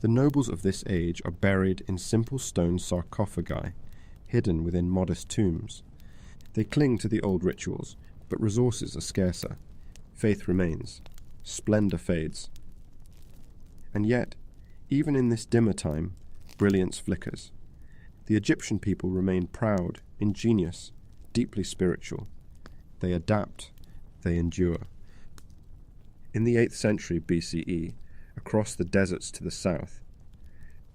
the nobles of this age are buried in simple stone sarcophagi, hidden within modest tombs. They cling to the old rituals, but resources are scarcer. Faith remains. Splendor fades. And yet, even in this dimmer time, brilliance flickers. The Egyptian people remain proud, ingenious, deeply spiritual. They adapt, they endure. In the 8th century BCE, across the deserts to the south,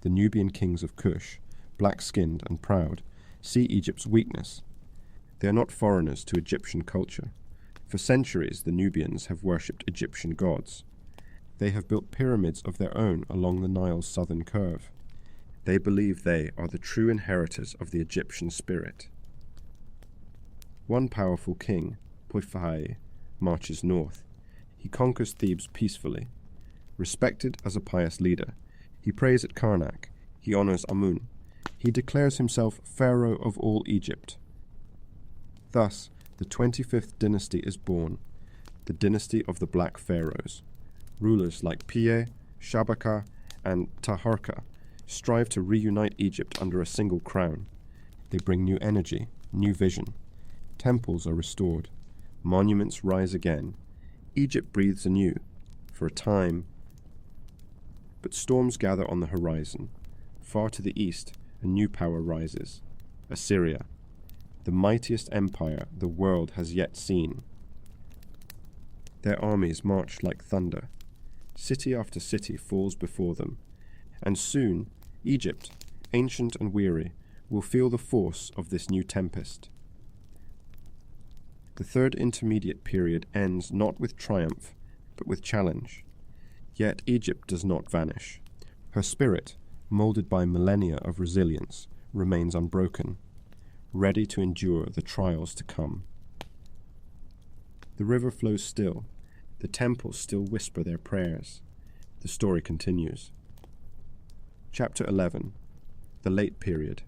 the Nubian kings of Kush, black-skinned and proud, see Egypt's weakness. They are not foreigners to Egyptian culture. For centuries, the Nubians have worshipped Egyptian gods. They have built pyramids of their own along the Nile's southern curve. They believe they are the true inheritors of the Egyptian spirit. One powerful king, Poifai, marches north. He conquers Thebes peacefully. Respected as a pious leader, he prays at Karnak. He honors Amun. He declares himself Pharaoh of all Egypt. Thus, the 25th dynasty is born, the dynasty of the Black Pharaohs. Rulers like Pie, Shabaka, and Taharka strive to reunite Egypt under a single crown. They bring new energy, new vision. Temples are restored. Monuments rise again. Egypt breathes anew. For a time, But storms gather on the horizon. Far to the east, a new power rises, Assyria, the mightiest empire the world has yet seen. Their armies march like thunder. City after city falls before them, and soon Egypt, ancient and weary, will feel the force of this new tempest. The third intermediate period ends not with triumph, but with challenge. Yet Egypt does not vanish. Her spirit, molded by millennia of resilience, remains unbroken, ready to endure the trials to come. The river flows still. The temples still whisper their prayers. The story continues. Chapter 11. The Late Period.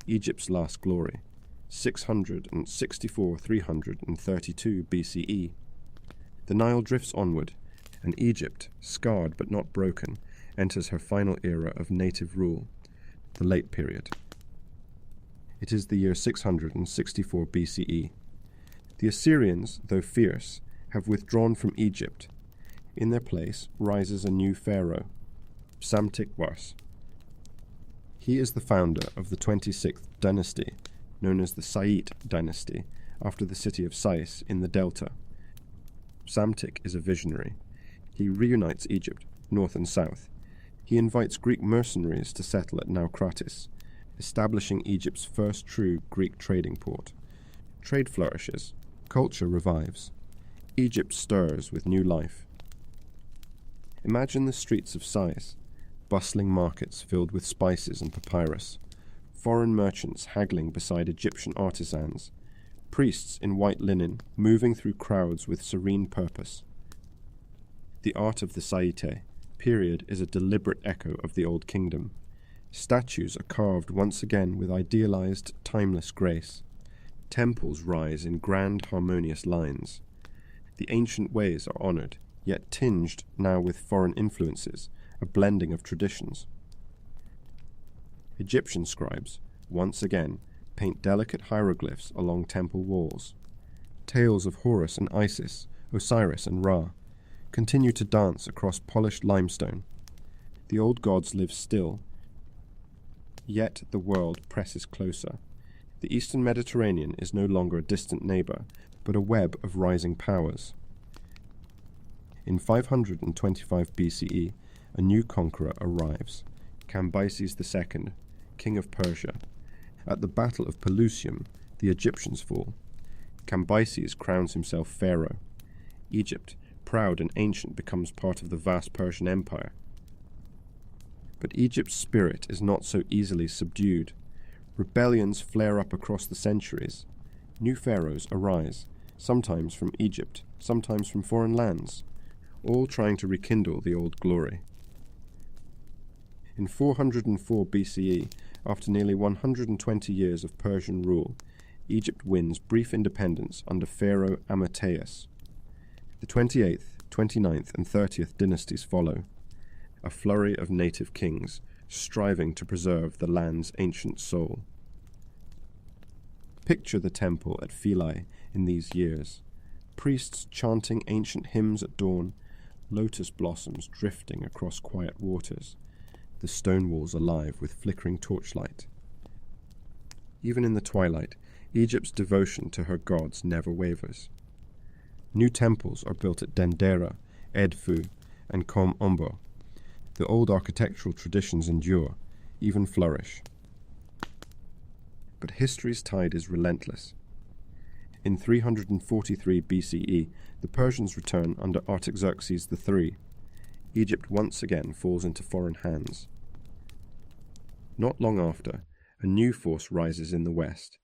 Egypt's Last Glory. 664-332 BCE. The Nile drifts onward, and Egypt, scarred but not broken, enters her final era of native rule, the Late Period. It is the year 664 BCE. The Assyrians, though fierce, have withdrawn from Egypt. In their place rises a new pharaoh, Psamtik-Wars. He is the founder of the 26th dynasty, known as the Saite dynasty, after the city of Sais in the Delta. Psamtik is a visionary. He reunites Egypt, north and south. He invites Greek mercenaries to settle at Naucratis, establishing Egypt's first true Greek trading port. Trade flourishes. Culture revives. Egypt stirs with new life. Imagine the streets of Sais, bustling markets filled with spices and papyrus, foreign merchants haggling beside Egyptian artisans, priests in white linen moving through crowds with serene purpose. The art of the Saite period is a deliberate echo of the Old Kingdom. Statues are carved once again with idealized, timeless grace. Temples rise in grand, harmonious lines. The ancient ways are honored, yet tinged now with foreign influences, a blending of traditions. Egyptian scribes, once again, paint delicate hieroglyphs along temple walls. Tales of Horus and Isis, Osiris and Ra, continue to dance across polished limestone. The old gods live still, yet the world presses closer. The eastern Mediterranean is no longer a distant neighbor, but a web of rising powers. In 525 BCE, a new conqueror arrives, Cambyses II, king of Persia. At the Battle of Pelusium, the Egyptians fall. Cambyses crowns himself pharaoh. Egypt, proud and ancient, becomes part of the vast Persian Empire. But Egypt's spirit is not so easily subdued. Rebellions flare up across the centuries. New pharaohs arise, sometimes from Egypt, sometimes from foreign lands, all trying to rekindle the old glory. In 404 BCE, after nearly 120 years of Persian rule, Egypt wins brief independence under Pharaoh Amyrtaeus. The 28th, 29th, and 30th dynasties follow, a flurry of native kings striving to preserve the land's ancient soul. Picture the temple at Philae in these years, priests chanting ancient hymns at dawn, lotus blossoms drifting across quiet waters, the stone walls alive with flickering torchlight. Even in the twilight, Egypt's devotion to her gods never wavers. New temples are built at Dendera, Edfu, and Kom Ombo. The old architectural traditions endure, even flourish. But history's tide is relentless. In 343 BCE, the Persians return under Artaxerxes III. Egypt once again falls into foreign hands. Not long after, a new force rises in the west,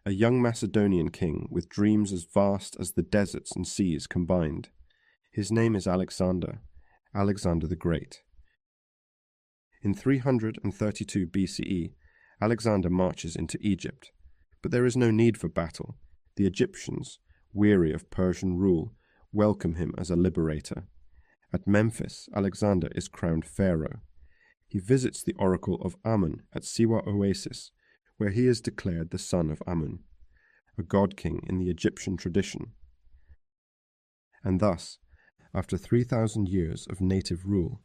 a young Macedonian king with dreams as vast as the deserts and seas combined. His name is Alexander the Great. In 332 BCE, Alexander marches into Egypt, but there is no need for battle. The Egyptians, weary of Persian rule, welcome him as a liberator. At Memphis, Alexander is crowned pharaoh. He visits the oracle of Amun at Siwa Oasis, where he is declared the son of Amun, a god-king in the Egyptian tradition. And thus, after 3,000 years of native rule,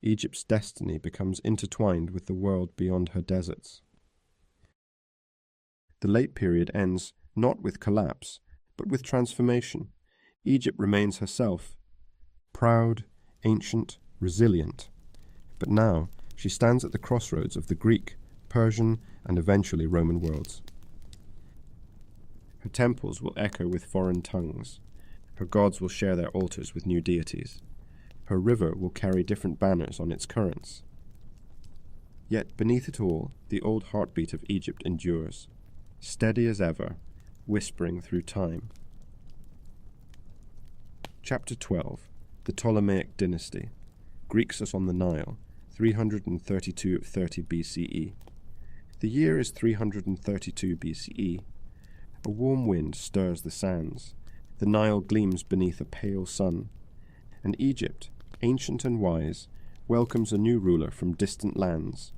Egypt's destiny becomes intertwined with the world beyond her deserts. The late period ends not with collapse, but with transformation. Egypt remains herself, proud, ancient, resilient. But now she stands at the crossroads of the Greek, Persian, and eventually Roman worlds. Her temples will echo with foreign tongues. Her gods will share their altars with new deities. Her river will carry different banners on its currents. Yet beneath it all, the old heartbeat of Egypt endures, steady as ever, whispering through time. Chapter 12. The Ptolemaic Dynasty. Greeks on the Nile, 332-30 BCE. The year is 332 BCE. A warm wind stirs the sands. The Nile gleams beneath a pale sun. And Egypt, ancient and wise, welcomes a new ruler from distant lands.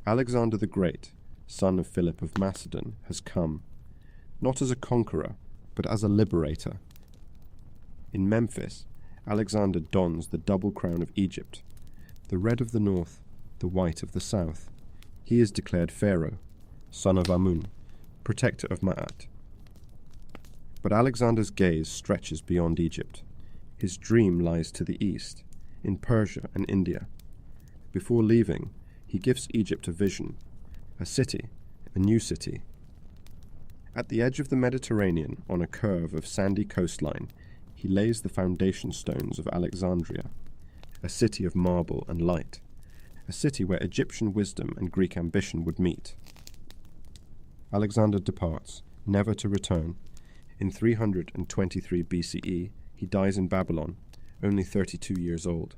Alexander the Great, son of Philip of Macedon, has come, not as a conqueror, but as a liberator. In Memphis, Alexander dons the double crown of Egypt, the red of the north, the white of the south. He is declared Pharaoh, son of Amun, protector of Ma'at. But Alexander's gaze stretches beyond Egypt. His dream lies to the east, in Persia and India. Before leaving, he gives Egypt a vision, a city, a new city. At the edge of the Mediterranean, on a curve of sandy coastline, he lays the foundation stones of Alexandria, a city of marble and light, a city where Egyptian wisdom and Greek ambition would meet. Alexander departs, never to return. In 323 BCE, he dies in Babylon, only 32 years old.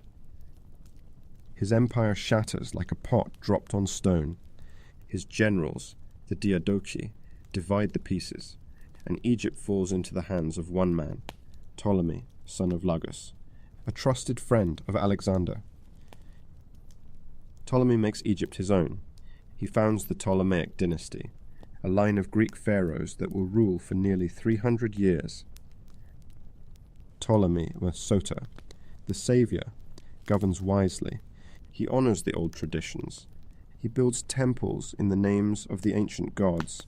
His empire shatters like a pot dropped on stone. His generals, the Diadochi, divide the pieces, and Egypt falls into the hands of one man, Ptolemy, son of Lagus, a trusted friend of Alexander. Ptolemy makes Egypt his own. He founds the Ptolemaic dynasty, a line of Greek pharaohs that will rule for nearly 300 years. Ptolemy Sota, the savior, governs wisely. He honors the old traditions. He builds temples in the names of the ancient gods.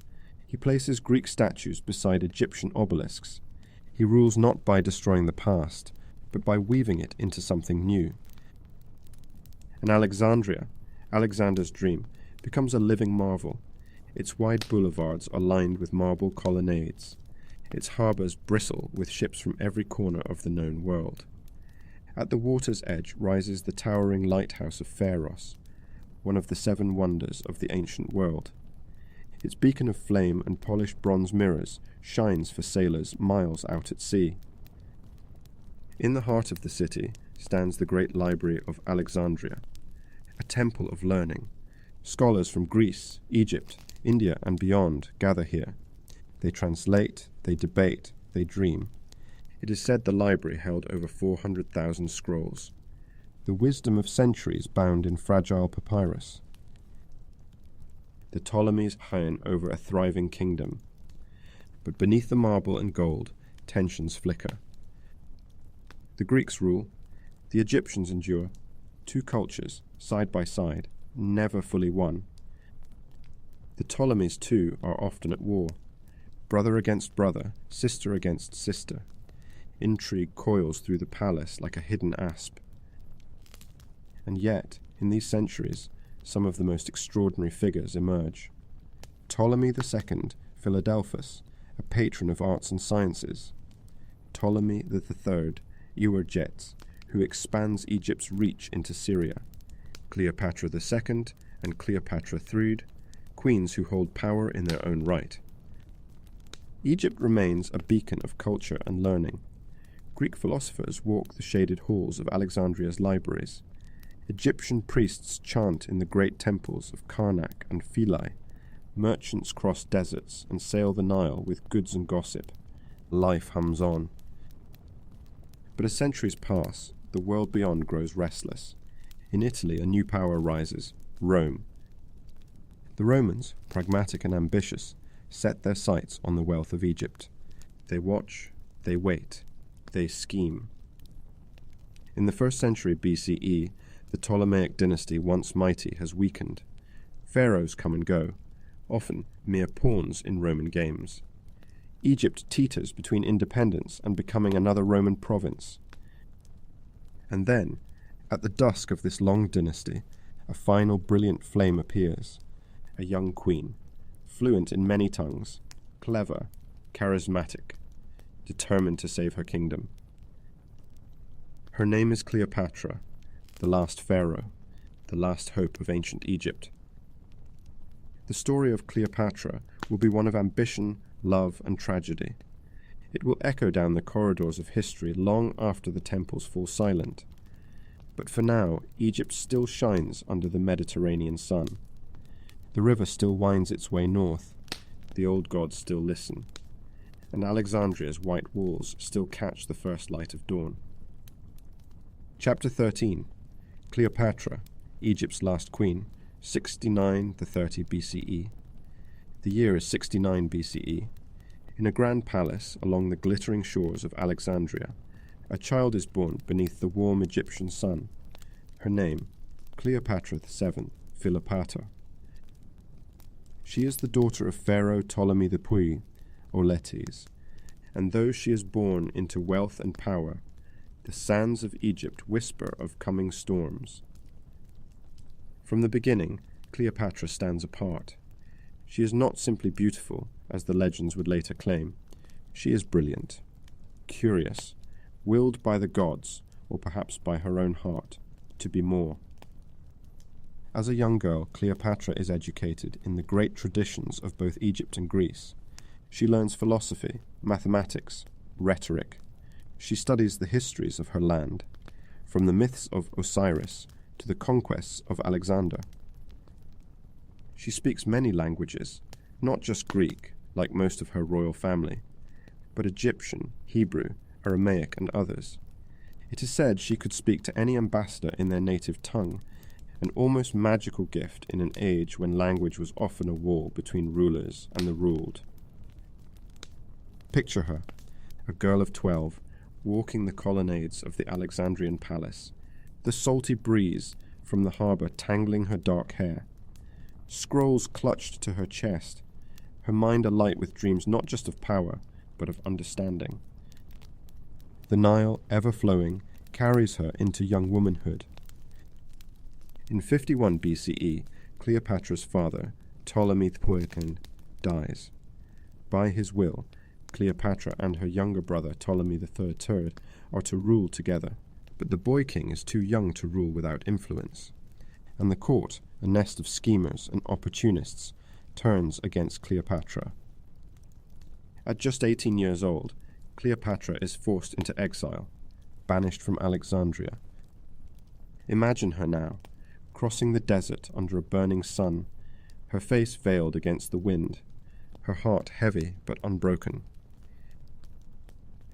He places Greek statues beside Egyptian obelisks. He rules not by destroying the past, but by weaving it into something new. And Alexandria, Alexander's dream, becomes a living marvel. Its wide boulevards are lined with marble colonnades. Its harbours bristle with ships from every corner of the known world. At the water's edge rises the towering lighthouse of Pharaohs, one of the 7 wonders of the ancient world. Its beacon of flame and polished bronze mirrors shines for sailors miles out at sea. In the heart of the city stands the great library of Alexandria, a temple of learning. Scholars from Greece, Egypt, India, and beyond gather here. They translate, they debate, they dream. It is said the library held over 400,000 scrolls, the wisdom of centuries bound in fragile papyrus. The Ptolemies reign over a thriving kingdom, but beneath the marble and gold, tensions flicker. The Greeks rule, the Egyptians endure, 2 cultures, side by side, never fully one. The Ptolemies, too, are often at war, brother against brother, sister against sister. Intrigue coils through the palace like a hidden asp. And yet, in these centuries, some of the most extraordinary figures emerge. Ptolemy II Philadelphus, a patron of arts and sciences. Ptolemy III Euergetes, who expands Egypt's reach into Syria. Cleopatra II and Cleopatra III, queens who hold power in their own right. Egypt remains a beacon of culture and learning. Greek philosophers walk the shaded halls of Alexandria's libraries. Egyptian priests chant in the great temples of Karnak and Philae. Merchants cross deserts and sail the Nile with goods and gossip. Life hums on. But as centuries pass, the world beyond grows restless. In Italy, a new power rises, Rome. The Romans, pragmatic and ambitious, set their sights on the wealth of Egypt. They watch, they wait, they scheme. In the 1st century BCE, the Ptolemaic dynasty, once mighty, has weakened. Pharaohs come and go, often mere pawns in Roman games. Egypt teeters between independence and becoming another Roman province. And then, at the dusk of this long dynasty, a final brilliant flame appears. A young queen, fluent in many tongues, clever, charismatic, determined to save her kingdom. Her name is Cleopatra, the last pharaoh, the last hope of ancient Egypt. The story of Cleopatra will be one of ambition, love, and tragedy. It will echo down the corridors of history long after the temples fall silent. But for now, Egypt still shines under the Mediterranean sun. The river still winds its way north, the old gods still listen, and Alexandria's white walls still catch the first light of dawn. Chapter 13. Cleopatra, Egypt's last queen, 69–30 BCE. The year is 69 BCE. In a grand palace along the glittering shores of Alexandria, a child is born beneath the warm Egyptian sun. Her name, Cleopatra VII Philopator. She is the daughter of Pharaoh Ptolemy the Pui, or Letes, and though she is born into wealth and power, the sands of Egypt whisper of coming storms. From the beginning, Cleopatra stands apart. She is not simply beautiful, as the legends would later claim. She is brilliant, curious, willed by the gods, or perhaps by her own heart, to be more. As a young girl, Cleopatra is educated in the great traditions of both Egypt and Greece. She learns philosophy, mathematics, rhetoric. She studies the histories of her land, from the myths of Osiris to the conquests of Alexander. She speaks many languages, not just Greek, like most of her royal family, but Egyptian, Hebrew, Aramaic, and others. It is said she could speak to any ambassador in their native tongue, an almost magical gift in an age when language was often a wall between rulers and the ruled. Picture her, a girl of 12, walking the colonnades of the Alexandrian palace, the salty breeze from the harbour tangling her dark hair, scrolls clutched to her chest, her mind alight with dreams not just of power, but of understanding. The Nile, ever flowing, carries her into young womanhood. In 51 BCE, Cleopatra's father, Ptolemy the dies. By his will, Cleopatra and her younger brother Ptolemy III are to rule together, but the boy king is too young to rule without influence, and the court, a nest of schemers and opportunists, turns against Cleopatra. At just 18 years old, Cleopatra is forced into exile, banished from Alexandria. Imagine her now, crossing the desert under a burning sun, her face veiled against the wind, her heart heavy but unbroken.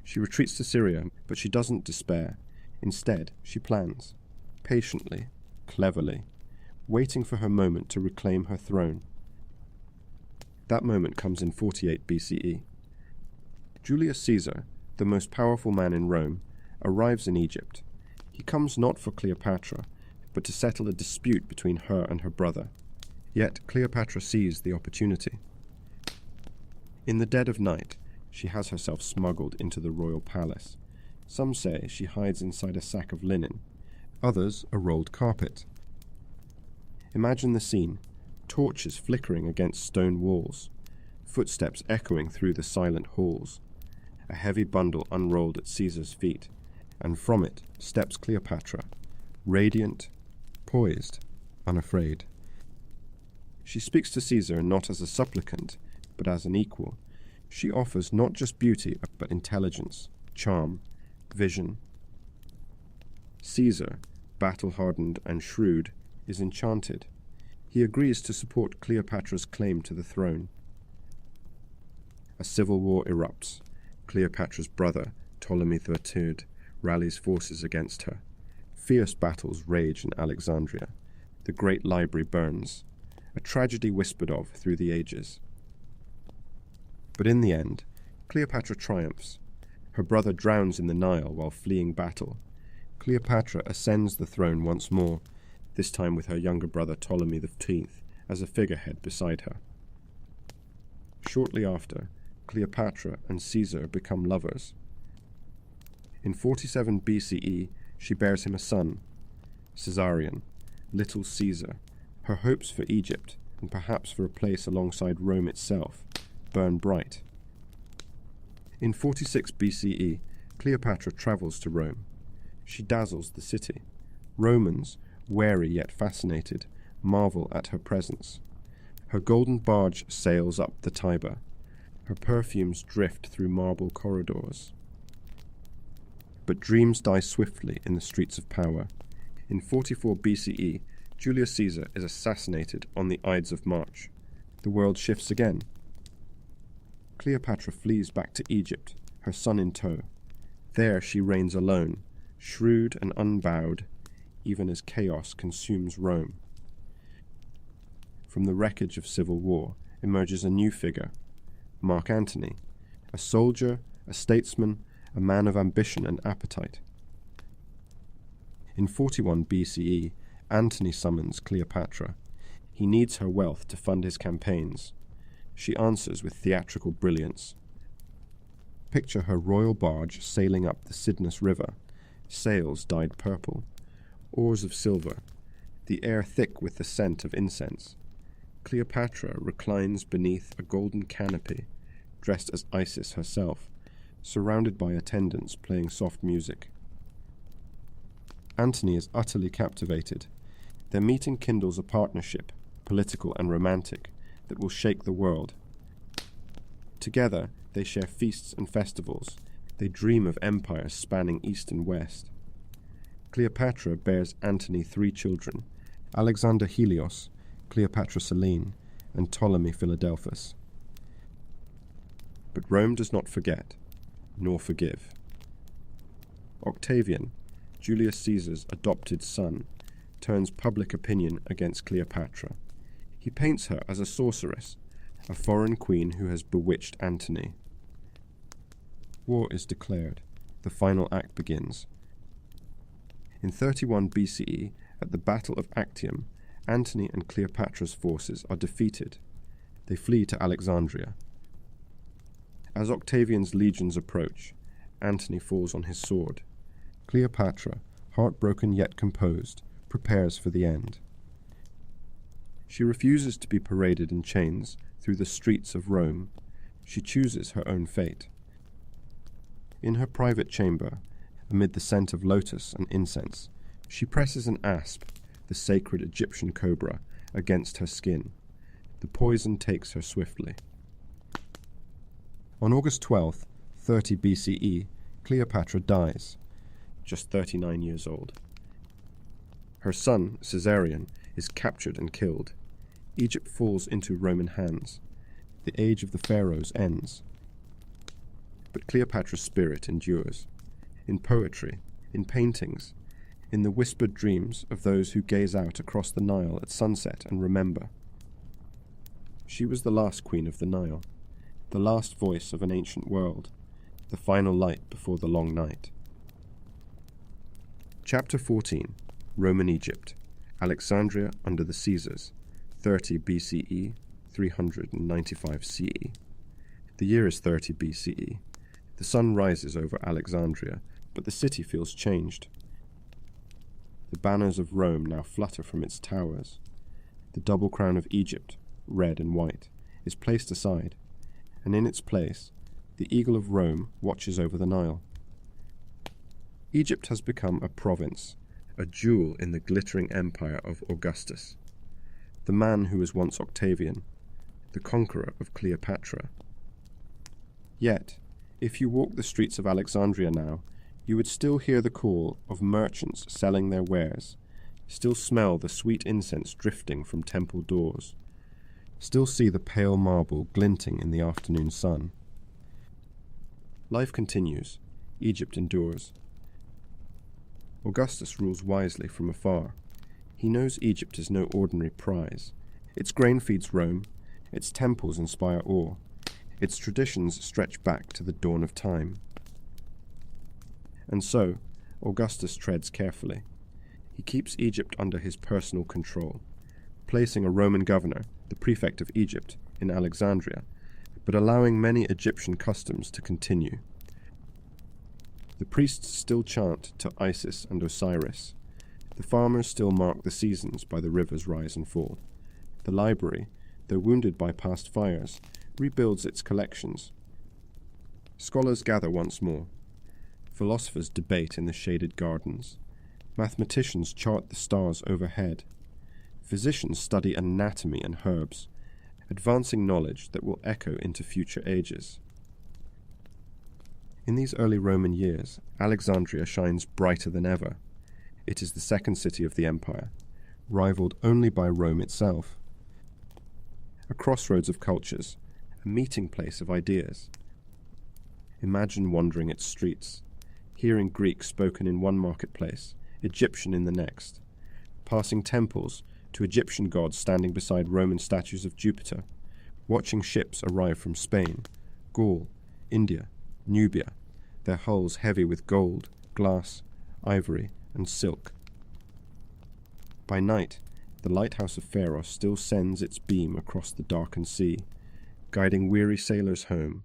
She retreats to Syria, but she doesn't despair. Instead, she plans, patiently, cleverly, waiting for her moment to reclaim her throne. That moment comes in 48 BCE. Julius Caesar, the most powerful man in Rome, arrives in Egypt. He comes not for Cleopatra, but to settle a dispute between her and her brother. Yet Cleopatra sees the opportunity. In the dead of night, she has herself smuggled into the royal palace. Some say she hides inside a sack of linen, others a rolled carpet. Imagine the scene, torches flickering against stone walls, footsteps echoing through the silent halls, a heavy bundle unrolled at Caesar's feet, and from it steps Cleopatra, radiant, poised, unafraid. She speaks to Caesar not as a supplicant, but as an equal. She offers not just beauty, but intelligence, charm, vision. Caesar, battle-hardened and shrewd, is enchanted. He agrees to support Cleopatra's claim to the throne. A civil war erupts. Cleopatra's brother, Ptolemy III, rallies forces against her. Fierce battles rage in Alexandria. The great library burns, a tragedy whispered of through the ages. But in the end, Cleopatra triumphs. Her brother drowns in the Nile while fleeing battle. Cleopatra ascends the throne once more, this time with her younger brother Ptolemy XIII as a figurehead beside her. Shortly after, Cleopatra and Caesar become lovers. In 47 BCE, she bears him a son, Caesarion, Little Caesar. Her hopes for Egypt, and perhaps for a place alongside Rome itself, burn bright. In 46 BCE, Cleopatra travels to Rome. She dazzles the city. Romans, wary yet fascinated, marvel at her presence. Her golden barge sails up the Tiber. Her perfumes drift through marble corridors. But dreams die swiftly in the streets of power. In 44 BCE, Julius Caesar is assassinated on the Ides of March. The world shifts again. Cleopatra flees back to Egypt, her son in tow. There she reigns alone, shrewd and unbowed, even as chaos consumes Rome. From the wreckage of civil war emerges a new figure, Mark Antony, a soldier, a statesman, a man of ambition and appetite. In 41 BCE, Antony summons Cleopatra. He needs her wealth to fund his campaigns. She answers with theatrical brilliance. Picture her royal barge sailing up the Cydnus River, sails dyed purple, oars of silver, the air thick with the scent of incense. Cleopatra reclines beneath a golden canopy, dressed as Isis herself, surrounded by attendants playing soft music. Antony is utterly captivated. Their meeting kindles a partnership, political and romantic, that will shake the world. Together, they share feasts and festivals. They dream of empires spanning east and west. Cleopatra bears Antony 3 children, Alexander Helios, Cleopatra Selene, and Ptolemy Philadelphus. But Rome does not forget, nor forgive. Octavian, Julius Caesar's adopted son, turns public opinion against Cleopatra. He paints her as a sorceress, a foreign queen who has bewitched Antony. War is declared. The final act begins. In 31 BCE, at the Battle of Actium, Antony and Cleopatra's forces are defeated. They flee to Alexandria. As Octavian's legions approach, Antony falls on his sword. Cleopatra, heartbroken yet composed, prepares for the end. She refuses to be paraded in chains through the streets of Rome. She chooses her own fate. In her private chamber, amid the scent of lotus and incense, she presses an asp, the sacred Egyptian cobra, against her skin. The poison takes her swiftly. On August 12th, 30 BCE, Cleopatra dies, just 39 years old. Her son, Caesarion, is captured and killed. Egypt falls into Roman hands. The age of the pharaohs ends. But Cleopatra's spirit endures. In poetry, in paintings, in the whispered dreams of those who gaze out across the Nile at sunset and remember. She was the last queen of the Nile, the last voice of an ancient world, the final light before the long night. Chapter 14, Roman Egypt, Alexandria under the Caesars, 30 BCE, 395 CE. The year is 30 BCE. The sun rises over Alexandria, but the city feels changed. The banners of Rome now flutter from its towers. The double crown of Egypt, red and white, is placed aside, and in its place, the eagle of Rome watches over the Nile. Egypt has become a province, a jewel in the glittering empire of Augustus, the man who was once Octavian, the conqueror of Cleopatra. Yet, if you walk the streets of Alexandria now, you would still hear the call of merchants selling their wares, still smell the sweet incense drifting from temple doors, still see the pale marble glinting in the afternoon sun. Life continues. Egypt endures. Augustus rules wisely from afar. He knows Egypt is no ordinary prize. Its grain feeds Rome, its temples inspire awe, its traditions stretch back to the dawn of time. And so, Augustus treads carefully. He keeps Egypt under his personal control, placing a Roman governor, the prefect of Egypt, in Alexandria, but allowing many Egyptian customs to continue. The priests still chant to Isis and Osiris. The farmers still mark the seasons by the river's rise and fall. The library, though wounded by past fires, rebuilds its collections. Scholars gather once more. Philosophers debate in the shaded gardens. Mathematicians chart the stars overhead. Physicians study anatomy and herbs, advancing knowledge that will echo into future ages. In these early Roman years, Alexandria shines brighter than ever. It is the second city of the empire, rivaled only by Rome itself. A crossroads of cultures, a meeting place of ideas. Imagine wandering its streets, hearing Greek spoken in one marketplace, Egyptian in the next, passing temples to Egyptian gods standing beside Roman statues of Jupiter, watching ships arrive from Spain, Gaul, India, Nubia, their hulls heavy with gold, glass, ivory, and silk. By night, the lighthouse of Pharos still sends its beam across the darkened sea, guiding weary sailors home.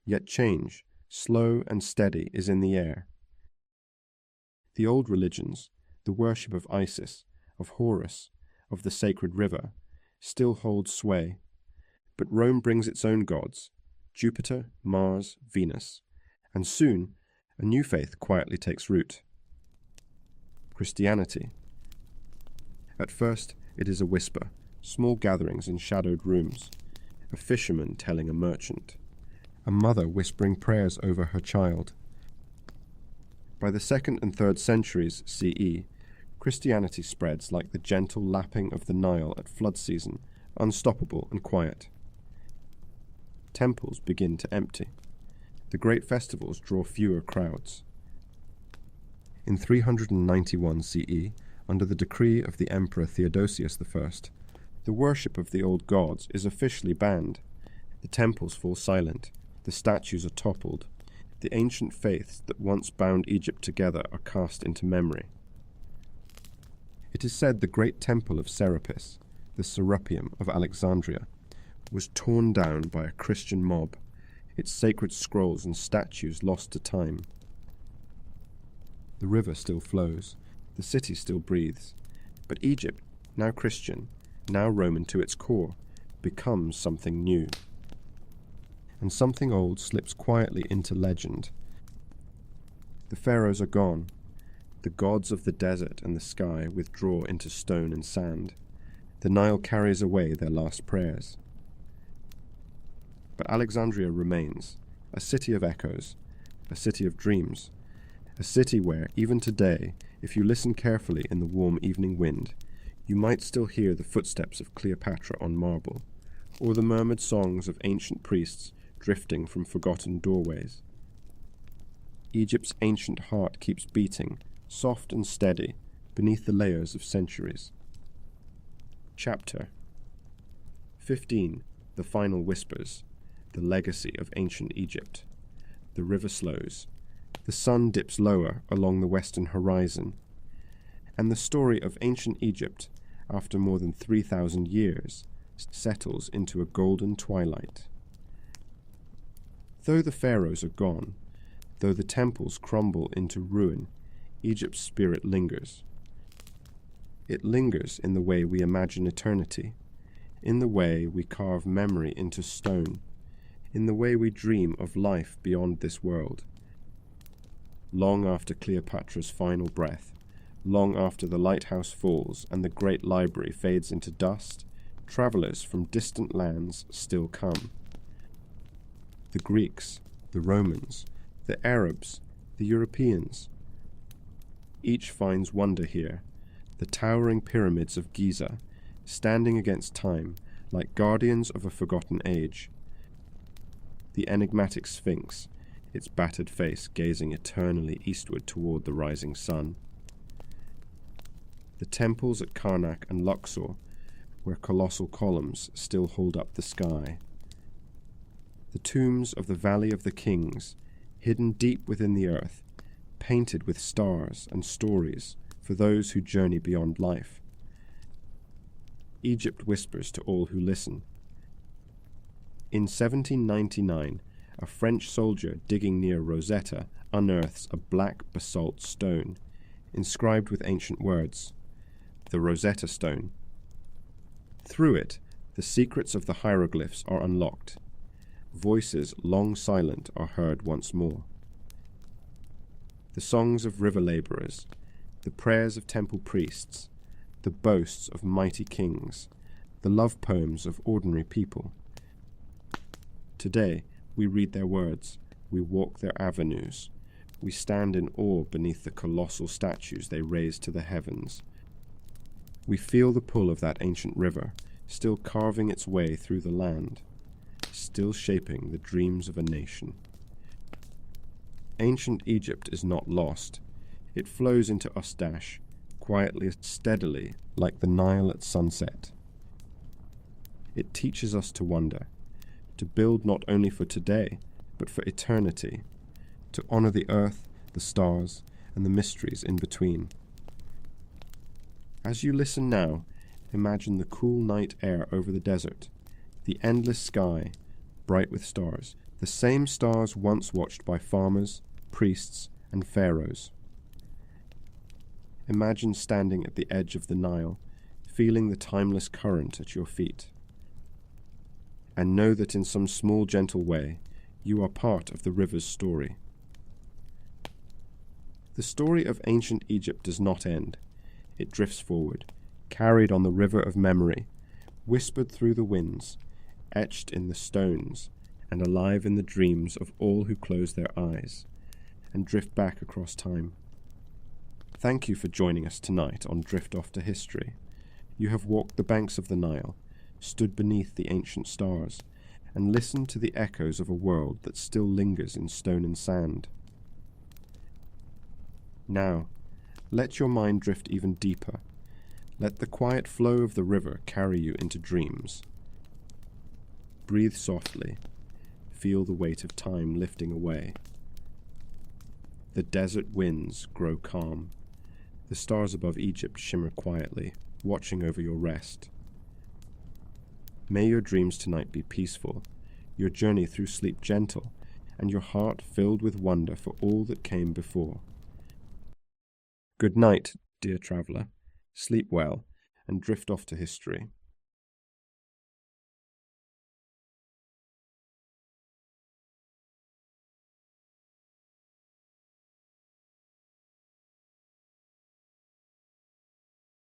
Yet change, slow and steady, is in the air. The old religions, the worship of Isis, of Horus, of the sacred river, still hold sway. But Rome brings its own gods, Jupiter, Mars, Venus, and soon a new faith quietly takes root. Christianity. At first, it is a whisper, small gatherings in shadowed rooms, a fisherman telling a merchant, a mother whispering prayers over her child. By the 2nd and 3rd centuries CE, Christianity spreads like the gentle lapping of the Nile at flood season, unstoppable and quiet. Temples begin to empty. The great festivals draw fewer crowds. In 391 CE, under the decree of the Emperor Theodosius I, the worship of the old gods is officially banned. The temples fall silent, the statues are toppled, the ancient faiths that once bound Egypt together are cast into memory. It is said the great temple of Serapis, the Serapeum of Alexandria, was torn down by a Christian mob, its sacred scrolls and statues lost to time. The river still flows, the city still breathes, but Egypt, now Christian, now Roman to its core, becomes something new. And something old slips quietly into legend. The pharaohs are gone. The gods of the desert and the sky withdraw into stone and sand. The Nile carries away their last prayers. But Alexandria remains, a city of echoes, a city of dreams, a city where, even today, if you listen carefully in the warm evening wind, you might still hear the footsteps of Cleopatra on marble, or the murmured songs of ancient priests drifting from forgotten doorways. Egypt's ancient heart keeps beating, soft and steady, beneath the layers of centuries. Chapter 15. The Final Whispers. The Legacy of Ancient Egypt. The river slows. The sun dips lower along the western horizon. And the story of ancient Egypt, after more than 3,000 years, settles into a golden twilight. Though the pharaohs are gone, though the temples crumble into ruin, Egypt's spirit lingers. It lingers in the way we imagine eternity, in the way we carve memory into stone, in the way we dream of life beyond this world. Long after Cleopatra's final breath, long after the lighthouse falls and the great library fades into dust, travelers from distant lands still come. The Greeks, the Romans, the Arabs, the Europeans. Each finds wonder here, the towering pyramids of Giza, standing against time like guardians of a forgotten age. The enigmatic Sphinx, its battered face gazing eternally eastward toward the rising sun. The temples at Karnak and Luxor, where colossal columns still hold up the sky. The tombs of the Valley of the Kings, hidden deep within the earth, painted with stars and stories for those who journey beyond life. Egypt whispers to all who listen. In 1799, a French soldier digging near Rosetta unearths a black basalt stone, inscribed with ancient words, the Rosetta Stone. Through it, the secrets of the hieroglyphs are unlocked. Voices long silent are heard once more. The songs of river labourers, the prayers of temple priests, the boasts of mighty kings, the love poems of ordinary people. Today, we read their words, we walk their avenues, we stand in awe beneath the colossal statues they raise to the heavens. We feel the pull of that ancient river, still carving its way through the land, still shaping the dreams of a nation. Ancient Egypt is not lost. It flows into us, quietly, steadily, like the Nile at sunset. It teaches us to wonder, to build not only for today, but for eternity, to honor the earth, the stars, and the mysteries in between. As you listen now, imagine the cool night air over the desert, the endless sky, bright with stars, the same stars once watched by farmers, priests, and pharaohs. Imagine standing at the edge of the Nile, feeling the timeless current at your feet. And know that in some small, gentle way, you are part of the river's story. The story of ancient Egypt does not end. It drifts forward, carried on the river of memory, whispered through the winds, etched in the stones, and alive in the dreams of all who close their eyes and drift back across time. Thank you for joining us tonight on Drift Off to History. You have walked the banks of the Nile, stood beneath the ancient stars, and listened to the echoes of a world that still lingers in stone and sand. Now, let your mind drift even deeper. Let the quiet flow of the river carry you into dreams. Breathe softly. Feel the weight of time lifting away. The desert winds grow calm. The stars above Egypt shimmer quietly, watching over your rest. May your dreams tonight be peaceful, your journey through sleep gentle, and your heart filled with wonder for all that came before. Good night, dear traveller. Sleep well, and drift off to history.